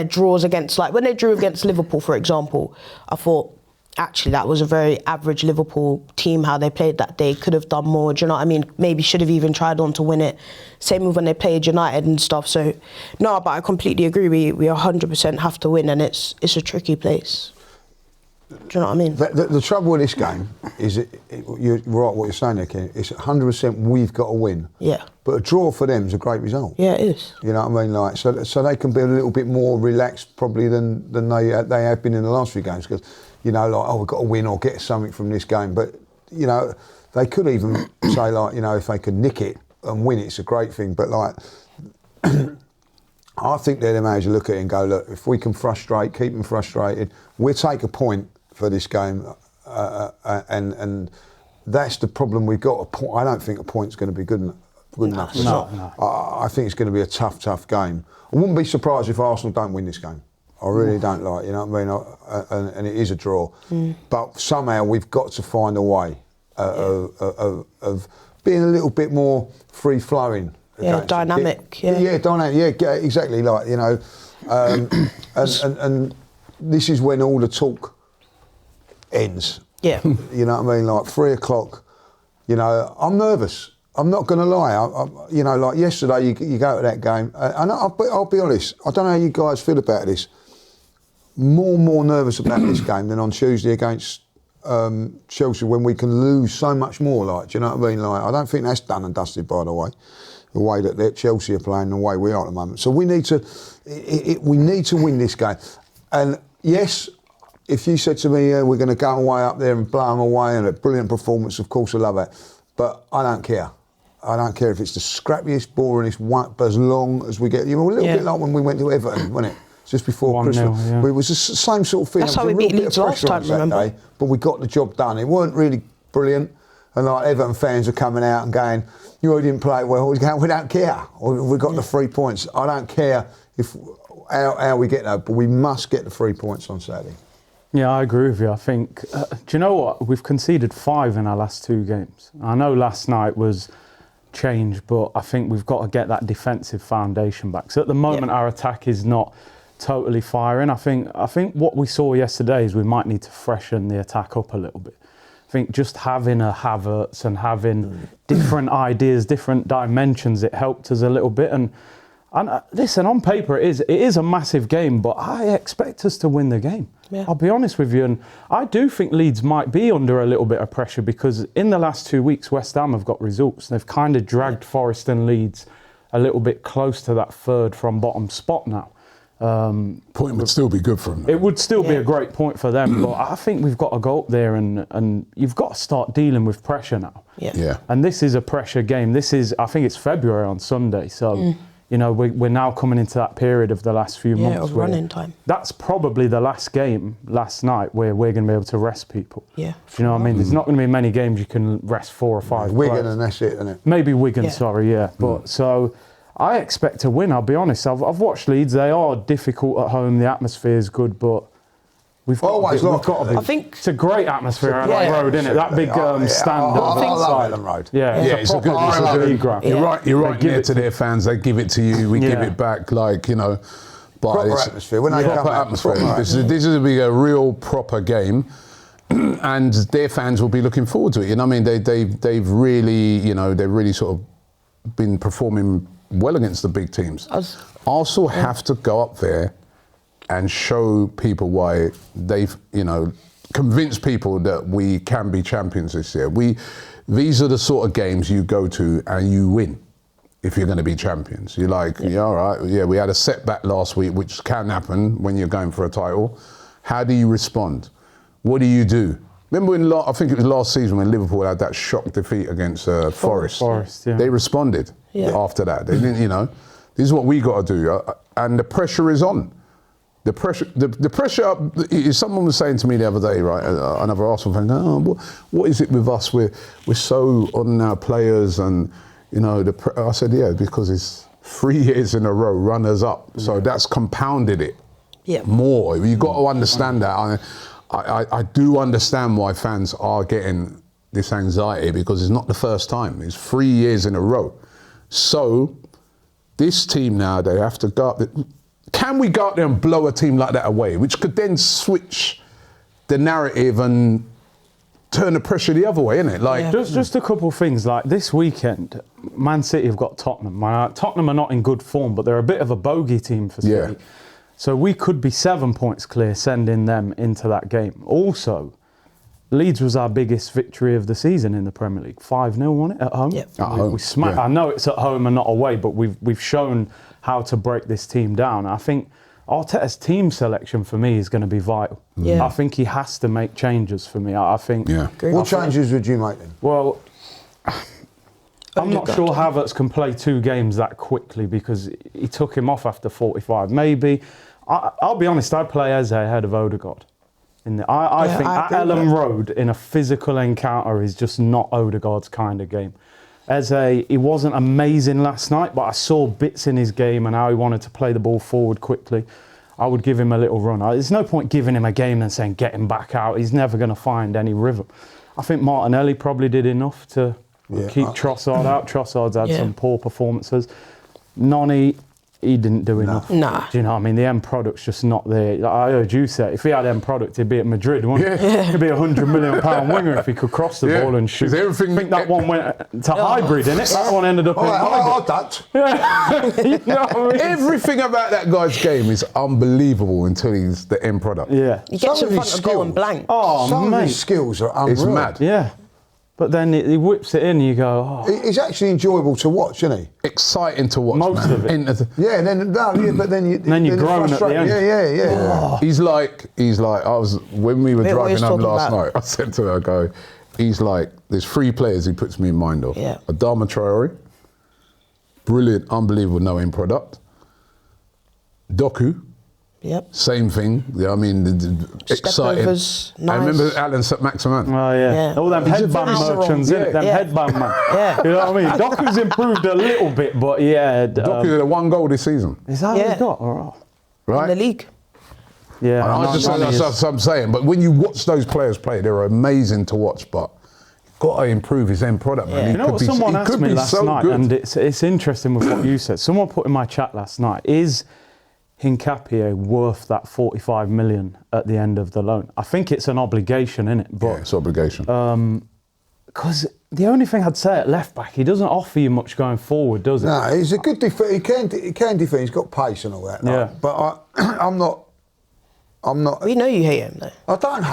draws against, like when they drew against Liverpool, for example, I thought, actually, that was a very average Liverpool team, how they played that day. Could have done more, do you know what I mean? Maybe should have even tried on to win it. Same with when they played United and stuff. So, no, but I completely agree. We 100% have to win, and it's a tricky place. Do you know what I mean? The trouble with this game is, you're right what you're saying there, Ken. It's 100% we've got to win. Yeah. But a draw for them is a great result. Yeah, it is. You know what I mean? Like, so they can be a little bit more relaxed probably than they have been in the last few games, because, you know, like, oh, we've got to win or get something from this game. But, you know, they could even say, like, you know, if they could nick it and win it, it's a great thing. But, like, I think they're the manager look at it and go, look, if we can keep them frustrated, we'll take a point for this game, and that's the problem we've got. I don't think a point's going to be good enough. No. I think it's going to be a tough game. I wouldn't be surprised if Arsenal don't win this game. I really don't like, you know what I mean? And it is a draw. But somehow we've got to find a way of being a little bit more free-flowing. Yeah, dynamic. Yeah, dynamic. Yeah, exactly. Like, you know, and this is when all the talk ends. Yeah. You know what I mean? Like 3 o'clock. You know, I'm nervous. I'm not going to lie. You know, like yesterday, you go to that game, and I'll be honest. I don't know how you guys feel about this. More nervous about this game than on Tuesday against Chelsea, when we can lose so much more. Like, do you know what I mean? Like, I don't think that's done and dusted, by the way. The way that Chelsea are playing, the way we are at the moment. So we need to win this game. And yes, if you said to me, we're going to go away up there and blow them away, and a brilliant performance, of course I love it. But I don't care. I don't care if it's the scrappiest, boringest one, but as long as we get, you know, a little bit like when we went to Everton, wasn't it? Just before Christmas. Yeah. It was the same sort of thing. That's how we beat Leeds last time, remember? But we got the job done. It weren't really brilliant. And like Everton fans are coming out and going, you didn't play well. We don't care. We got the 3 points. I don't care how we get that, but we must get the 3 points on Saturday. Yeah, I agree with you. I think, do you know what? We've conceded 5 in our last 2 games. I know last night was change, but I think we've got to get that defensive foundation back. So at the moment, our attack is not totally firing. I think what we saw yesterday is we might need to freshen the attack up a little bit. I think just having a Havertz and having different ideas, different dimensions, it helped us a little bit. And listen, on paper it is a massive game, but I expect us to win the game. Yeah. I'll be honest with you, and I do think Leeds might be under a little bit of pressure, because in the last 2 weeks West Ham have got results. They've kind of dragged Forest and Leeds a little bit close to that third from bottom spot now. Point would still be good for them. It would still be a great point for them, but I think we've got to go up there and you've got to start dealing with pressure now. Yeah. And this is a pressure game. I think it's February on Sunday, so you know we're now coming into that period of the last few months. Of running time. That's probably the last game last night where we're going to be able to rest people. Yeah. Do you know what I mean? There's not going to be many games you can rest 4 or 5 Wigan players. and that's it, isn't it? Maybe Wigan, sorry, But so I expect to win, I'll be honest. I've watched Leeds. They are difficult at home. The atmosphere is good, but we've got to be. I think it's a great atmosphere on that road, isn't it? That big stand. I love Ellen Road. Yeah, it's a good league ground. You're right near to their fans. They give it to you. We give it back, like, you know. But proper atmosphere. When they proper atmosphere. This is to be a real proper game. And their fans will be looking forward to it. You know what I mean? They've really sort of been performing well against the big teams. Arsenal have to go up there and show people why they've, convince people that we can be champions this year. These are the sort of games you go to and you win if you're going to be champions. You're like, all right, we had a setback last week, which can happen when you're going for a title. How do you respond? What do you do? Remember I think it was last season when Liverpool had that shock defeat against Forest. They responded after that. They didn't, this is what we got to do. And the pressure is on. The pressure is, someone was saying to me the other day, right, another Arsenal fan, what is it with us? We're so on our players and, I said, because it's 3 years in a row, runners up. So that's compounded it more. You've got to understand that. I do understand why fans are getting this anxiety, because it's not the first time. It's 3 years in a row. So this team now, they have to go up. Can we go out there and blow a team like that away, which could then switch the narrative and turn the pressure the other way, innit? Like just a couple of things. Like this weekend, Man City have got Tottenham. Tottenham are not in good form, but they're a bit of a bogey team for City. Yeah. So we could be 7 points clear, sending them into that game. Also, Leeds was our biggest victory of the season in the Premier League. 5-0, wasn't it, at home? Yep. At home. We smacked. I know it's at home and not away, but we've shown how to break this team down. I think Arteta's team selection for me is going to be vital. Yeah. I think he has to make changes for me. I think. Yeah. What changes would you make then? Well, I'm not sure Havertz can play 2 games that quickly because he took him off after 45. Maybe, I'll be honest, I'd play Eze ahead of Odegaard. I think at Ellen Road, in a physical encounter, is just not Odegaard's kind of game. Eze, he wasn't amazing last night, but I saw bits in his game and how he wanted to play the ball forward quickly. I would give him a little run. There's no point giving him a game and saying, get him back out. He's never going to find any rhythm. I think Martinelli probably did enough to keep Trossard out. Trossard's had some poor performances. Noni, he didn't do enough. Nah. Do you know what I mean? The end product's just not there. I heard you say, if he had end product, he'd be at Madrid, wouldn't he? He'd be a £100 million winger if he could cross the ball and shoot. I think that one went to hybrid, innit? That one ended up in hybrid. You know what I mean? Everything about that guy's game is unbelievable until he's the end product. Yeah. He gets in front of goal and blank. Oh, Some mate. of his skills are unreal. It's mad. Yeah. But then he whips it in and you go, oh. He's actually enjoyable to watch, isn't he? Exciting to watch. Most of it. Yeah, but then you're grown at the end. Yeah. He's like, when we were driving home last night, I said to her, I go, he's like, there's 3 players he puts me in mind of. Yeah. Adama Traore, brilliant, unbelievable, no end product. Doku, Yep. same thing. Yeah, I mean, exciting. Stepovers, nice. I remember Alan St-Maximin. Oh, yeah. All them headband merchants, innit? Them headband man. Yeah. You know what I mean? Doku's improved a little bit, but yeah. Doku had 1 goal this season. Is that what he's got? Oh. Right? In the league. Yeah. That's what I'm saying. But when you watch those players play, they're amazing to watch, but you've got to improve his end product, man. You know what someone asked me last night, good. and it's interesting with what you said. Someone put in my chat last night, is Hincapié worth that 45 million at the end of the loan? I think it's an obligation, innit? But Yeah, it's obligation. because the only thing I'd say at left back, he doesn't offer you much going forward, does he? No, he's a good defender. He can defend. He's got pace and all that. Yeah. Like, but I'm not. We know you hate him, though. I don't know.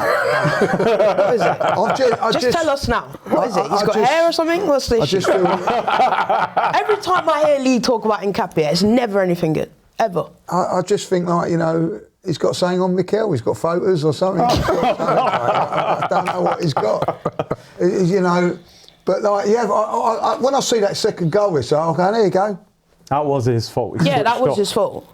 What is it? Just tell us now. What is it? He's got hair or something? What's the issue? feel. Every time I hear Lee talk about Hincapié, it's never anything good. Ever. I just think, like, you know, he's got something on Mikel. He's got photos or something. I don't know what he's got. You know, but like, yeah. When I see that second goal, it's like, okay, there you go. That was his fault. That was his fault.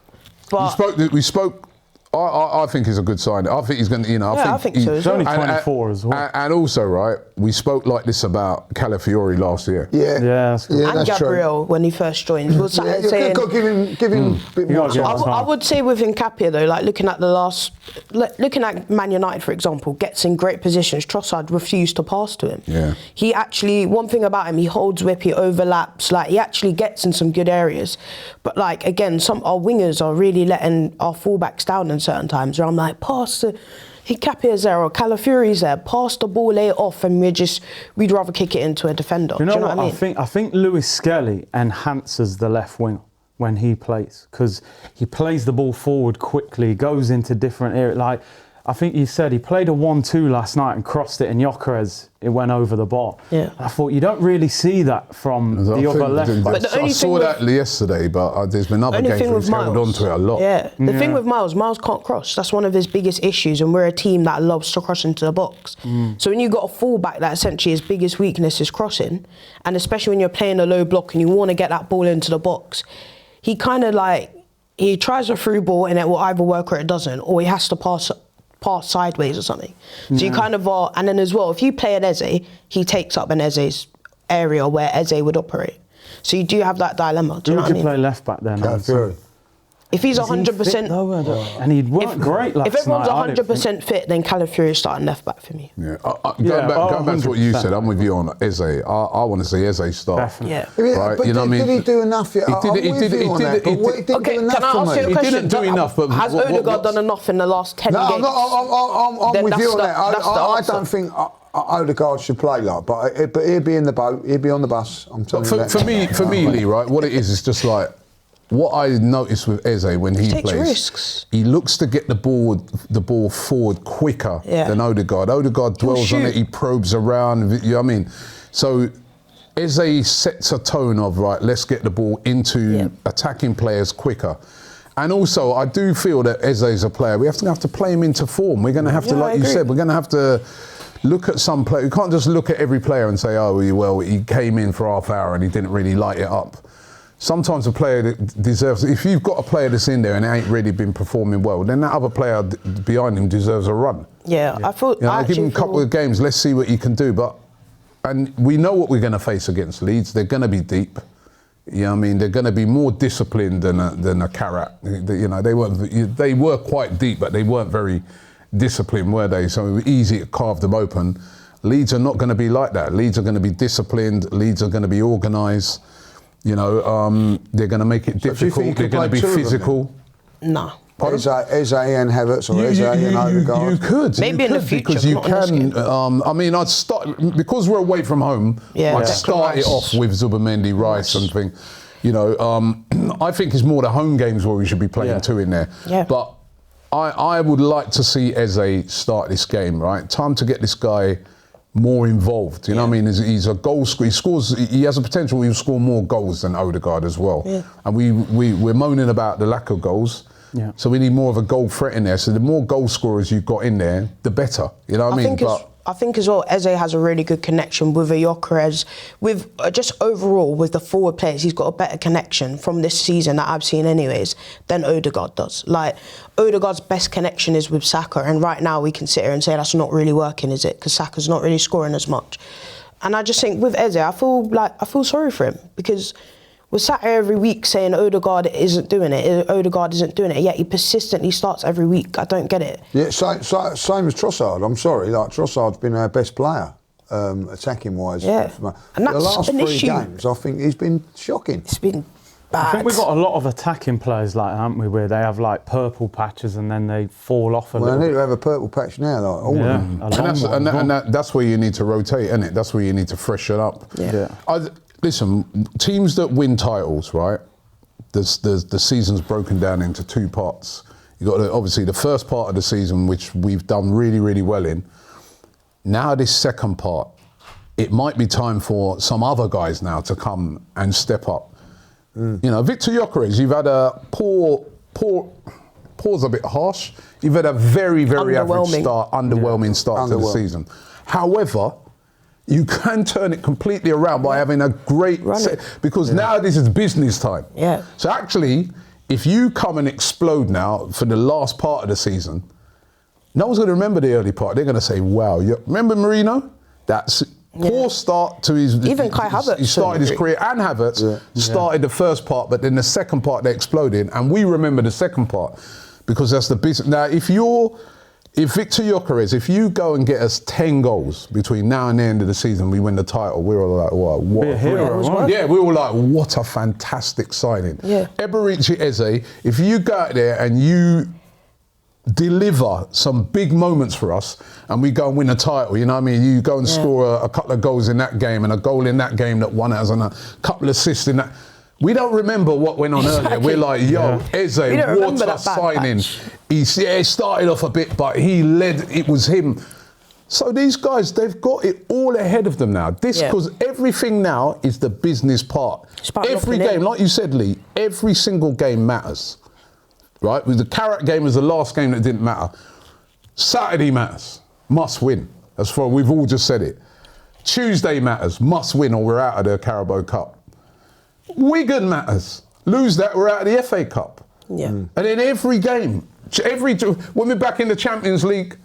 But We spoke. I think it's a good sign. I think he's going to, I think so. He's only 24 as well. And also, right, we spoke like this about Calafiori last year. Yeah. That's good. and that's Gabriel, when he first joined, was saying. You've got to give him a bit more gotta time. I would say with Hincapié though, like looking at Man United, for example, gets in great positions. Trossard refused to pass to him. Yeah. He actually, one thing about him, he holds whip, he overlaps, like he actually gets in some good areas. But like again, our wingers are really letting our fullbacks down in certain times. Where I'm like, pass the Hincapié's there or Calafiori's there, pass the ball, lay it off, and we'd rather kick it into a defender. You know, Do you know what I mean? I think Lewis Skelly enhances the left wing when he plays, because he plays the ball forward quickly, goes into different areas. Like, I think you said he played a 1-2 last night and crossed it, and Gyökeres, it went over the bar. Yeah. I thought you don't really see that from the other left back. But the I only saw thing that yesterday, but there's been other games where he's held on to it a lot. Yeah, the thing with Miles can't cross. That's one of his biggest issues, and we're a team that loves to cross into the box. So when you've got a fullback that essentially his biggest weakness is crossing, and especially when you're playing a low block and you want to get that ball into the box, he kind of like, he tries a through ball and it will either work or it doesn't, or he has to pass sideways or something. So you kind of are, and then as well, if you play at Eze, he takes up an Eze's area where Eze would operate. So you do have that dilemma. Do you know what I mean? play left back then? If he's 100%, and he'd work great last night. if everyone's 100% fit, then Calafiori is starting left back for me. Yeah. Going back to what you said, I'm with you on Eze. I want to see Eze start. Definitely. Yeah. Right, But you know what I mean? did he do enough yet? He didn't do Okay, can I ask you a He question? didn't do enough, but has Odegaard done enough in the last 10 No, games? I'm Then with that's you on the- that. that's the I answer. don't think Odegaard should play like, but he'll be in the boat, he'll be on the bus. I'm telling you that. For me, Lee, right, what it is just like, what I noticed with Eze when he takes plays, risks. he looks to get the ball forward quicker than Odegaard. Odegaard dwells on it, he probes around, you know what I mean? So Eze sets a tone of, right, let's get the ball into attacking players quicker. And also, I do feel that Eze is a player, we have to play him into form. We're going to have to, like you said, we're going to have to look at some player. You can't just look at every player and say, oh, well, he came in for half hour and he didn't really light it up. Sometimes a player that deserves, if you've got a player that's in there and ain't really been performing well, then that other player behind him deserves a run. Yeah, I feel. You know, give him a couple of games, let's see what he can do. And we know what we're going to face against Leeds. They're going to be deep. You know what I mean? They're going to be more disciplined than a Carrot. You know, they were quite deep, but they weren't very disciplined, were they? So it was easy to carve them open. Leeds are not going to be like that. Leeds are going to be disciplined. Leeds are going to be organised. You know, they're going to make it difficult. They're going to be physical. No. Eze and Havertz or Eze and Odegaard. You could. Maybe in the future, because you not in this can. game. I mean, I'd start, because we're away from home, I'd start it off with Zubamendi, Rice and thing. You know, I think it's more the home games where we should be playing two in there. Yeah. But I would like to see Eze start this game, right? Time to get this guy more involved. You know what I mean? He's a goal scorer. He has a potential. He'll score more goals than Odegaard as well. Yeah. And we're moaning about the lack of goals. Yeah. So we need more of a goal threat in there. So the more goal scorers you've got in there, the better. You know what I mean? I think as well, Eze has a really good connection with Gyökeres. With just overall, with the forward players, he's got a better connection from this season that I've seen anyways than Odegaard does. Like, Odegaard's best connection is with Saka, and right now we can sit here and say that's not really working, is it? Because Saka's not really scoring as much. And I just think with Eze, I feel sorry for him, because we're sat here every week saying Odegaard isn't doing it, yet he persistently starts every week. I don't get it. Yeah, same as Trossard. I'm sorry, like Trossard's been our best player, attacking wise. Yeah, and that's the last an 3 issue. games, I think he's been shocking. It's been bad. I think we've got a lot of attacking players like that, haven't we, where they have like purple patches and then they fall off a little. Well, they need to have a purple patch now, like all of them. And that's where you need to rotate, isn't it? That's where you need to freshen up. Yeah. Listen, teams that win titles, right? The season's broken down into 2 parts. You got obviously the first part of the season, which we've done really, really well in. Now this second part, it might be time for some other guys now to come and step up. You know, Victor Gyökeres, you've had a poor's a bit harsh. You've had a very, very average start, underwhelming start to the season. However, you can turn it completely around by having a great because now this is business time. Yeah. So actually, if you come and explode now for the last part of the season, no one's going to remember the early part. They're going to say, wow, remember Marino? That's poor start to his... Even Kai Havertz. He started his career, and Havertz started the first part, but then the second part they exploded, and we remember the second part because that's the business. Now, if Victor Gyökeres, if you go and get us 10 goals between now and the end of the season, we win the title, we're all like, wow, what a hero. Yeah, we were like, what a fantastic signing. Yeah. Eberici Eze, if you go out there and you deliver some big moments for us and we go and win a title, you know what I mean? You go and score a couple of goals in that game and a goal in that game that won us and a couple of assists in that. We don't remember what went on earlier. We're like, yo, Eze, what a signing. He started off a bit, but he led, it was him. So these guys, they've got it all ahead of them now. Because everything now is the business part. Every game, like you said, Lee, every single game matters. Right? The Carrot game was the last game that didn't matter. Saturday matters, must win. That's for, we've all just said it. Tuesday matters, must win or we're out of the Carabao Cup. Wigan matters. Lose that, we're out of the FA Cup. Yeah. And in every game, when we're back in the Champions League,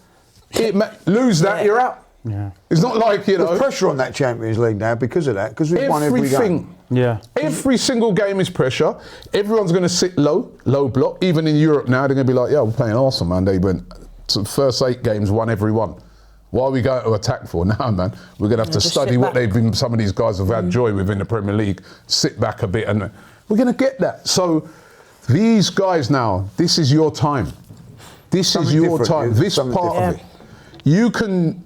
lose that, you're out. Yeah. It's not like, you know... There's pressure on that Champions League now because of that, because we've won every game. Yeah. Every single game is pressure. Everyone's going to sit low block. Even in Europe now, they're going to be like, yeah, we're playing Arsenal, man. They went to the first 8 games, won every one. What are we going to attack for now, man? We're going to have to study what they've been, some of these guys have had joy within the Premier League, sit back a bit, and we're going to get that. So these guys now, this is your time. This is your time. This part of it. You can,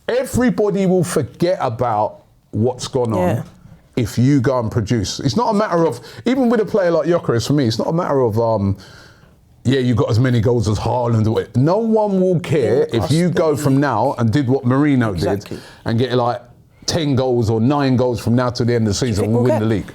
everybody will forget about what's gone on if you go and produce. It's not a matter of, even with a player like Gyökeres, for me, it's not a matter of, you got as many goals as Haaland. No one will care if you go from now and did what Marino did and get like 10 goals or 9 goals from now to the end of the season and win the league.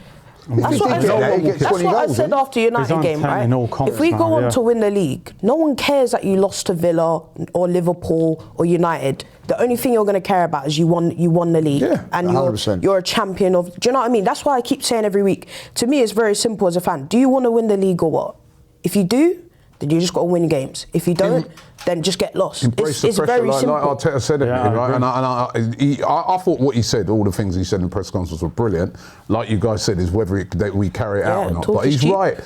That's what I said after United game, right? If we go on to win the league, no one cares that you lost to Villa or Liverpool or United. the only thing you're going to care about is you won the league, and 100%. you're a champion of. Do you know what I mean? That's why I keep saying every week. To me, it's very simple as a fan. Do you want to win the league or what? If you do, then you just got to win games. If you don't, then just get lost. Embrace It's the pressure, very simple. like Arteta said it, Yeah, right? And I thought what he said, all the things he said in the press conference were brilliant. Like you guys said, is whether that we carry it out or not. talk But is he's cheap. right.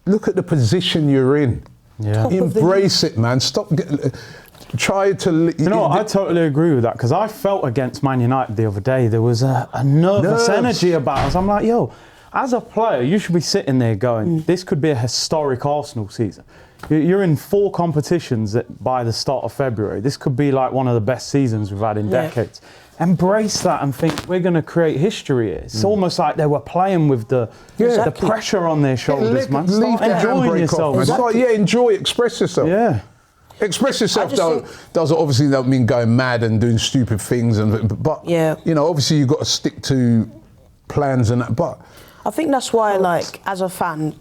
Look at the position you're in. Yeah. Top of the Embrace it, man. Stop. Try to. You know what? I totally agree with that, because I felt against Man United the other day. There was a nervous energy about us. I'm like, yo, as a player, you should be sitting there going, this could be a historic Arsenal season. You're in 4 competitions by the start of February. This could be like one of the best seasons we've had in decades. Embrace that and think we're going to create history here. It's almost like they were playing with the pressure on their shoulders, man. Start enjoying yourself. Enjoy, express yourself. Yeah. Express yourself doesn't obviously don't mean going mad and doing stupid things, but you know, obviously you've got to stick to plans and that. But I think that's why, like, as a fan,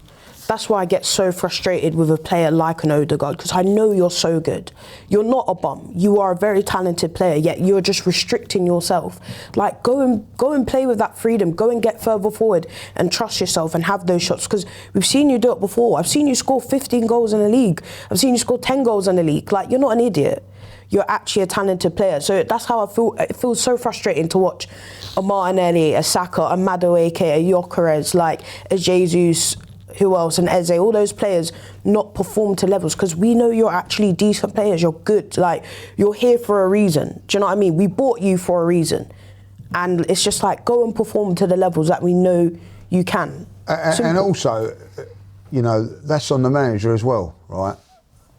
that's why I get so frustrated with a player like an Odegaard, because I know you're so good. You're not a bum. You are a very talented player, yet you're just restricting yourself. Like, go and play with that freedom. Go and get further forward and trust yourself and have those shots, because we've seen you do it before. I've seen you score 15 goals in the league. I've seen you score 10 goals in the league. Like, you're not an idiot. You're actually a talented player. So that's how I feel. It feels so frustrating to watch a Martinelli, a Saka, a Madueke, a Gyökeres, like a Jesus, who else, and Eze, all those players not perform to levels, because we know you're actually decent players. You're good. Like, you're here for a reason. Do you know what I mean? We bought you for a reason. And it's just like, go and perform to the levels that we know you can. And also, you know, that's on the manager as well, right?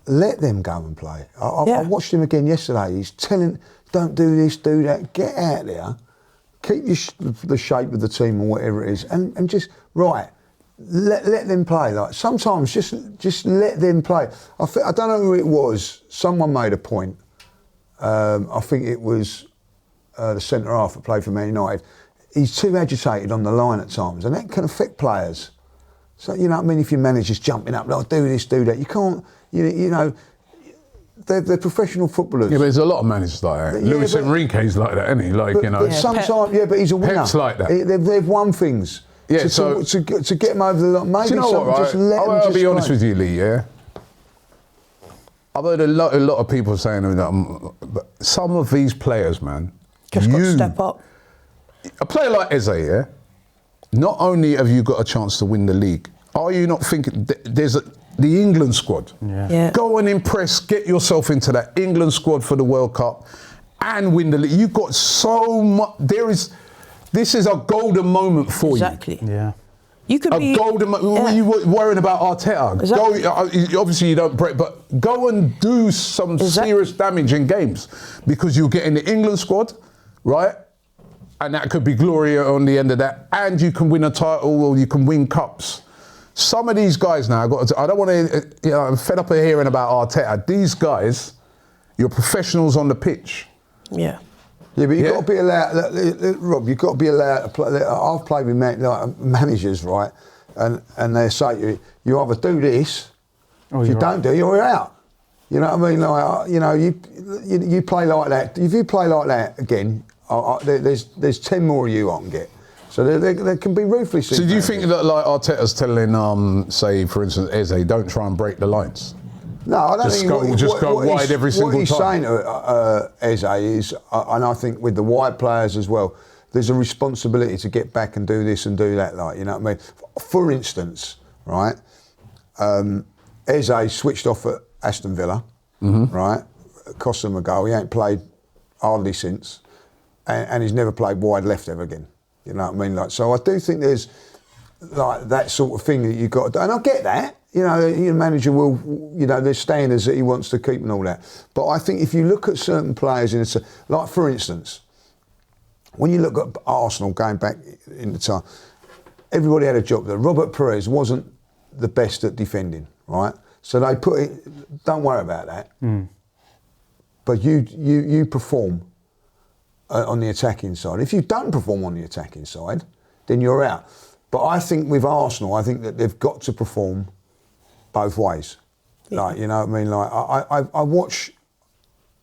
Let them go and play. I watched him again yesterday. He's telling, don't do this, do that. Get out there. Keep the shape of the team or whatever it is. And just, let them play. Like, sometimes just let them play. I don't know who it was. Someone made a point. I think it was the centre half that played for Man United. He's too agitated on the line at times, and that can affect players. So, you know what I mean? If your manager's jumping up, like, do this, do that, you can't, you know, they're professional footballers. Yeah, but there's a lot of managers like that. Luis Enrique's like that, isn't he? Like, you know. But sometimes, but he's a winner. Pep's like that. They've won things. Yeah, to get them over the line. Maybe do you know what, right? just let them I'll be play. honest with you, Lee, yeah? I've heard a lot of people saying that but some of these players, man, Just got to step up. A player like Eze, yeah? Not only have you got a chance to win the league, are you not thinking there's the England squad? Yeah. Go and impress, get yourself into that England squad for the World Cup and win the league. You've got so much. This is a golden moment for you. Exactly. Yeah. You could be A golden moment. What are you worrying about Arteta? Exactly. Obviously you don't break, but go and do some serious damage in games, because you'll get in the England squad, right? And that could be glory on the end of that. And you can win a title, or you can win cups. Some of these guys now, I don't want to, you know, I'm fed up of hearing about Arteta. These guys, you're professionals on the pitch. Yeah. Yeah, but you've got to be allowed, Rob, you've got to be allowed to play. I've played with managers, right? And they say to you, you either do this, if you don't do it, you're out. You know what I mean? Like, you know, you play like that. If you play like that again, there's 10 more of you I can get. So they can be ruthless. So do you think that, like, Arteta's telling, say, for instance, Eze, don't try and break the lines? No, I don't think go wide every single time. What he's saying to Eze is, and I think with the wide players as well, there's a responsibility to get back and do this and do that. Like, you know what I mean? For instance, right? Eze switched off at Aston Villa, right? Cost him a goal. He ain't played hardly since, and he's never played wide left ever again. You know what I mean? Like, so I do think there's like that sort of thing that you've got to do, and I get that. You know, your manager will, you know, there's standards that he wants to keep and all that. But I think if you look at certain players, like, for instance, when you look at Arsenal going back in the time, everybody had a job there. Robert Perez wasn't the best at defending, right? So they put it, don't worry about that. But you perform on the attacking side. If you don't perform on the attacking side, then you're out. But I think with Arsenal, I think that they've got to perform both ways. Like, you know what I mean? Like, I watch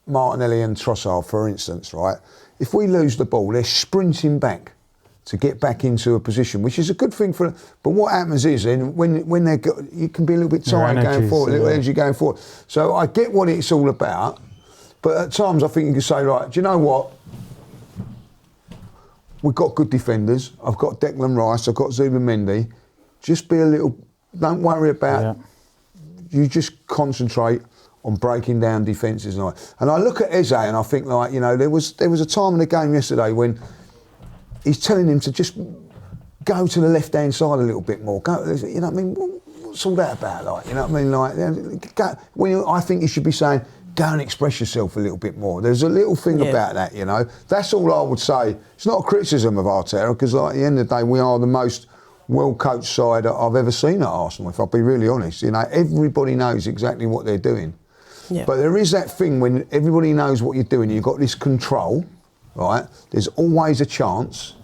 Martinelli and Trossard, for instance, right? If we lose the ball, they're sprinting back to get back into a position, which is a good thing for. But what happens is, then when they go, you can be a little bit tired going forward, a little energy going forward. So I get what it's all about, but at times I think you can say, right, do you know what? We've got good defenders. I've got Declan Rice. I've got Zubimendi. Just be a little. Don't worry about. Yeah. You just concentrate on breaking down defences. And I look at Eze and I think, like, you know, there was a time in the game yesterday when he's telling him to just go to the left-hand side a little bit more. Go, you know what I mean? What's all that about? Like, you know what I mean? Like, I think you should be saying, go and express yourself a little bit more. There's a little thing about that, you know. That's all I would say. It's not a criticism of Arteta, because like, at the end of the day, we are the most well-coached side I've ever seen at Arsenal, if I'll be really honest. You know, everybody knows exactly what they're doing. Yeah. But there is that thing when everybody knows what you're doing, you've got this control, right? There's always a chance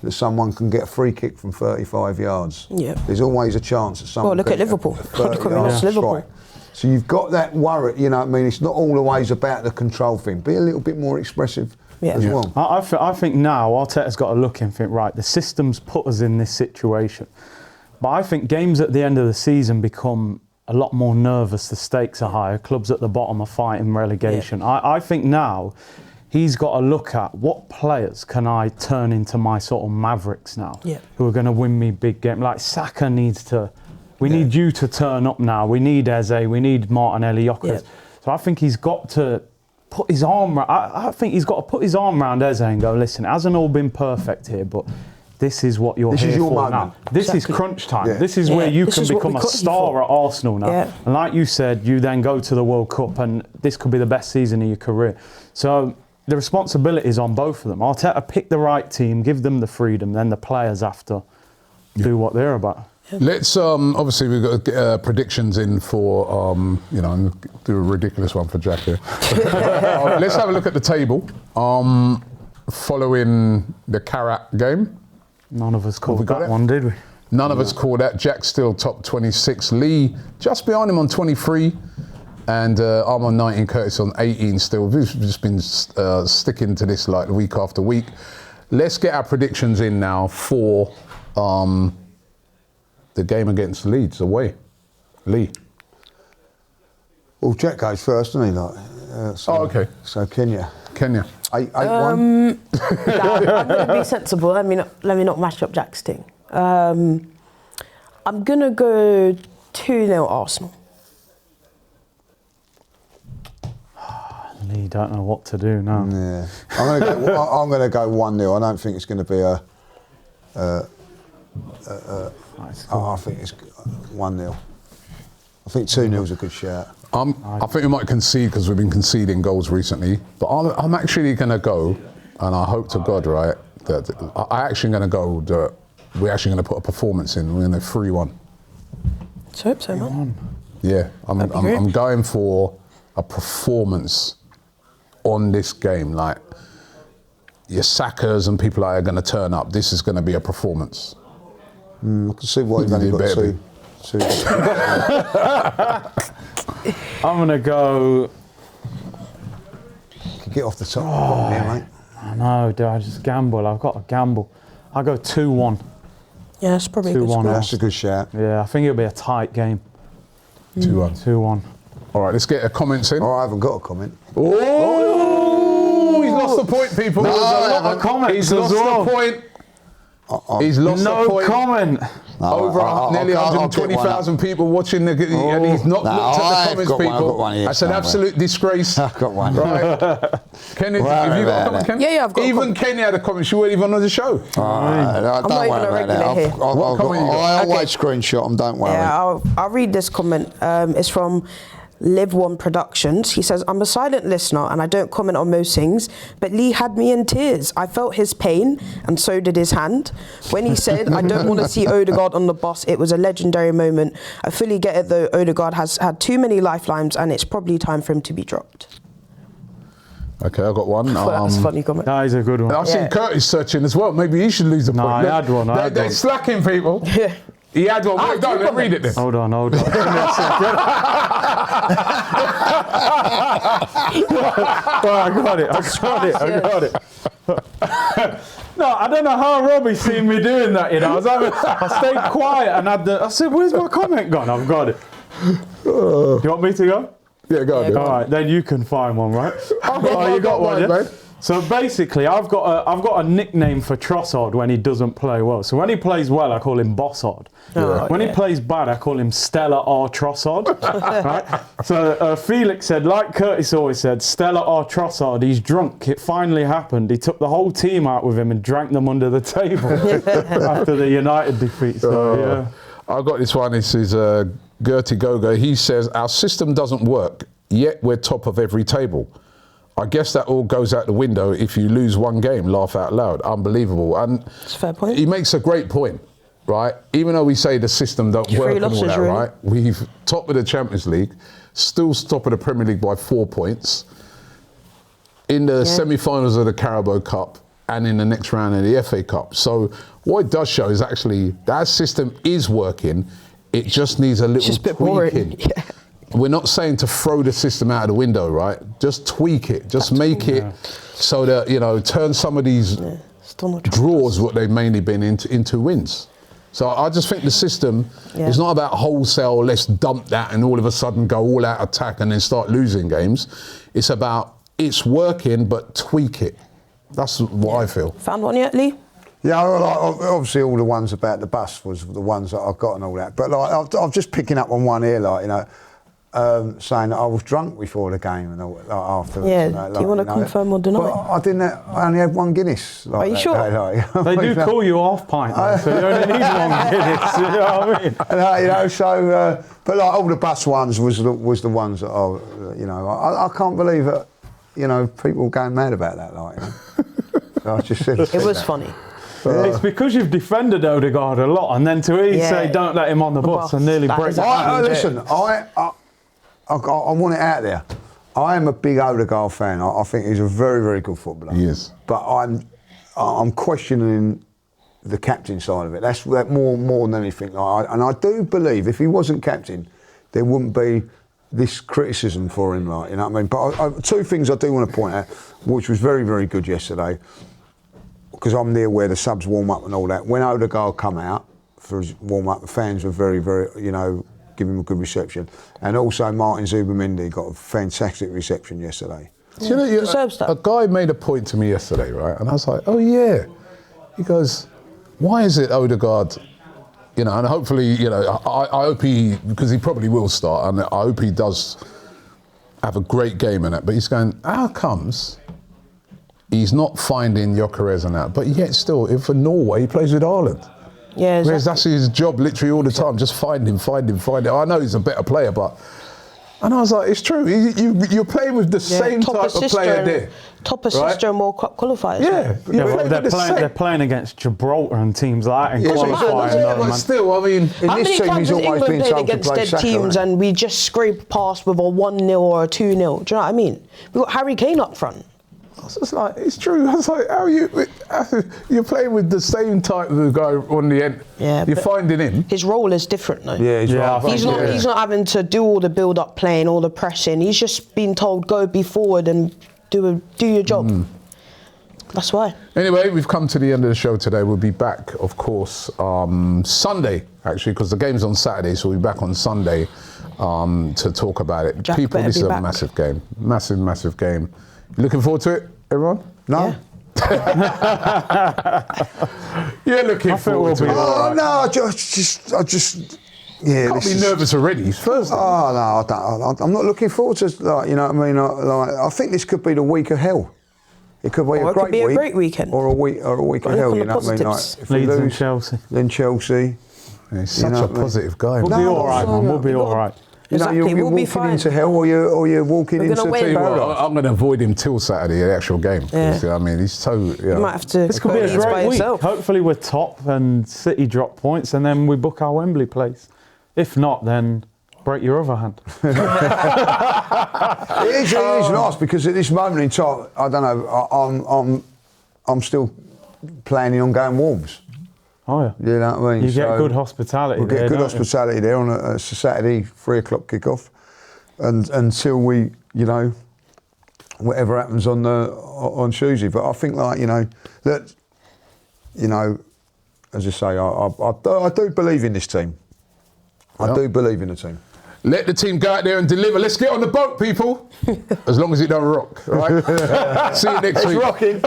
that someone can get a free kick from 35 yards. Yeah. There's always a chance that someone look at Liverpool. Liverpool. So you've got that worry, you know what I mean? It's not always about the control thing. Be a little bit more expressive as well. I think now Arteta's got to look and think, right, the system's put us in this situation. But I think games at the end of the season become a lot more nervous, the stakes are higher, clubs at the bottom are fighting relegation. Yeah. I think now he's got to look at what players can I turn into my sort of mavericks now, who are going to win me big games. Like Saka needs to, we need you to turn up now. We need Eze, we need Martinelli, Jokeres. Yeah. So I think he's got to put his arm, I think he's got to put his arm around Eze and go, listen, it hasn't all been perfect here, but this is what you're here for now. This is crunch time. Yeah. This is where you can become a star at Arsenal now. Yeah. And like you said, you then go to the World Cup and this could be the best season of your career. So the responsibility is on both of them. Arteta pick the right team, give them the freedom, then the players have to do what they're about. Let's obviously we've got predictions in for you know, I'm gonna do a ridiculous one for Jack here. Let's have a look at the table following the Karat game. None of us called that one, did we? None of us called that. Jack's still top 26. Lee just behind him on 23. And I'm on 19, Curtis on 18 still. We've just been sticking to this like week after week. Let's get our predictions in now for the game against Leeds away. Lee. Well, Jack goes first, doesn't he? Like, okay. So Kenya. 8-1. I'm going to be sensible. Let me not mash up Jack's thing. I'm going to go 2-0 Arsenal. Lee don't know what to do now. Yeah. I'm going to go 1-0. I don't think it's going to be I think it's 1-0. I think 2-0 is a good shout. I think we might concede because we've been conceding goals recently. But I'm actually going to go, and I hope to God, right, that I'm actually going to go that we're actually going to put a performance in. We're going to 3-1. Let's hope so, man. Yeah, I'm going for a performance on this game. Like, your Sakas and people are going to turn up. This is going to be a performance. I can see why you've only got two. I'm going to go... Get off the top here, mate. I know, do I just gamble? I've got to gamble. I'll go 2-1. Yeah, that's probably a good score. That's a good shout. Yeah, I think it'll be a tight game. 2-1. All right, let's get a comments in. Oh, I haven't got a comment. Oh, he's lost the point, people. No, I haven't. He's lost the point. He's lost the point. No comment. Over nearly 120,000 people watching, and he's not looked at the comments, people. That's an absolute disgrace. I've got one. Right. Kenny, have you got a comment, Ken? Yeah, I've got even Kenny had a comment. She wasn't even on the show. I'm not even a regular here. I always screenshot them, don't worry. Yeah, I'll read this comment. It's from Live One Productions. He says, I'm a silent listener and I don't comment on most things, but Lee had me in tears. I felt his pain and so did his hand. When he said, I don't want to see Odegaard on the bus, it was a legendary moment. I fully get it though, Odegaard has had too many lifelines and it's probably time for him to be dropped. Okay, I got one. That's a funny comment. That is a good one. I see Curtis searching as well. Maybe he should lose the point. I had one. They're slacking, people. He had one. Well done. Read it then. Hold on. Give me a second. Well, I got it. No, I don't know how Robbie seen me doing that, you know. I stayed quiet and I said, where's my comment gone? I've got it. Do you want me to go? Yeah, go on. All right, then you can find one, right? You got one, yeah? mate. So basically, I've got a nickname for Trossard when he doesn't play well. So when he plays well, I call him Bossard. When he plays bad, I call him Stella R. Trossard. Right? So Felix said, like Curtis always said, Stella R. Trossard, he's drunk. It finally happened. He took the whole team out with him and drank them under the table after the United defeat. So, yeah. I got this one. This is Gertie Gogo. He says, our system doesn't work, yet we're top of every table. I guess that all goes out the window if you lose one game. Laugh out loud. Unbelievable. And That's a fair point. He makes a great point, right? Even though we say the system don't work and all that, really. right? We've top of the Champions League, still top of the Premier League by 4 points. In the semi-finals of the Carabao Cup and in the next round of the FA Cup. So what it does show is actually that system is working. It just needs a little tweaking. Yeah. We're not saying to throw the system out of the window, right? Just tweak it. Just make it so that, you know, turn some of these draws, what they've mainly been, into wins. So I just think the system is not about wholesale, let's dump that and all of a sudden go all out attack and then start losing games. It's about it's working, but tweak it. That's what I feel. Found one yet, Lee? Yeah, well, obviously all the ones about the bus was the ones that I've got and all that. But like, I'm just picking up on one here, like, you know, saying that I was drunk before the game and all, like, afterwards. Yeah, like, do you want to confirm or deny? Well, I didn't. I only had one Guinness. Like, Are you sure? They do call you half pint, though, so you only need one Guinness. You know what I mean? And, you know, so but like all the bus ones was the ones that I, you know, I can't believe that, you know, people were going mad about that, like. You know. So I just said It was funny. It's because you've defended Odegaard a lot, and then to say don't let him on the bus and nearly That break is that. Listen, I want it out there. I am a big Odegaard fan. I think he's a very, very good footballer. He is. But I'm questioning the captain side of it. That's more than anything. And I do believe if he wasn't captain, there wouldn't be this criticism for him. Like, you know what I mean? But two things I do want to point out, which was very, very good yesterday, because I'm near where the subs warm up and all that. When Odegaard come out for his warm up, the fans were very, very, you know, give him a good reception. And also Martin Zubimendi got a fantastic reception yesterday. Do you know, Deserves that. a guy made a point to me yesterday, right? And I was like, oh yeah. He goes, why is it Odegaard, you know, and hopefully, you know, I hope because he probably will start, and I hope he does have a great game in it, but he's going, how comes he's not finding Gyökeres and that, but yet still, if for Norway, he plays with Ireland. Yeah, exactly. Whereas that's his job literally all the time, just find him. I know he's a better player, but... And I was like, it's true. You're playing with the same type of player there. Top assister and World Cup qualifiers. Yeah. They're playing against Gibraltar and teams like that in qualifying. But still, I mean... In How this many team, times he's has always England been played told to against play dead Saka, teams right? and we just scrape past with a 1-0 or a 2-0? Do you know what I mean? We've got Harry Kane up front. I was just like, it's true. I was like, you're playing with the same type of guy on the end. Yeah, you're finding him. His role is different though. Yeah, He's not having to do all the build-up playing, all the pressing. He's just been told, go be forward and do your job. That's why. Anyway, we've come to the end of the show today. We'll be back, of course, Sunday, actually, because the game's on Saturday, so we'll be back on Sunday to talk about it. Jack People, better this be is a back. massive game. Massive game. You looking forward to it, everyone? No? You're looking forward to it. Oh, no, I just yeah. Can't be nervous already. It's Thursday. Oh, no, I'm not looking forward to, like, you know what I mean? I think this could be the week of hell. It could be Or a it great could be a week. great weekend. Or a week of Look hell, on you the know what I mean? Like, positives. if we Leeds and lose, Chelsea. then Chelsea. He's such know a what I mean? positive guy. We'll man. be all right, man. We'll be all right. You know, Exactly, you're we'll be walking fine. into hell or you're walking We're into gonna win. Tell you what, paradise. I'm going to avoid him till Saturday, the actual game. 'Cause, Yeah. you know what I mean, he's so... You might have to. This could be a Leeds by great week. yourself. Hopefully we're top and City drop points and then we book our Wembley place. If not, then break your other hand. It is nice because at this moment in time, I don't know, I'm still planning on going Wolves. Oh yeah. You know what I mean? You get good hospitality. We'll get there, good don't you? hospitality there on a Saturday, 3 o'clock kick-off, and until we, you know, whatever happens on Tuesday. But I think, like, you know, that, you know, as I say, I do believe in this team. I do believe in the team. Let the team go out there and deliver. Let's get on the boat, people. As long as it don't rock, all right? See you next week. It's rocking.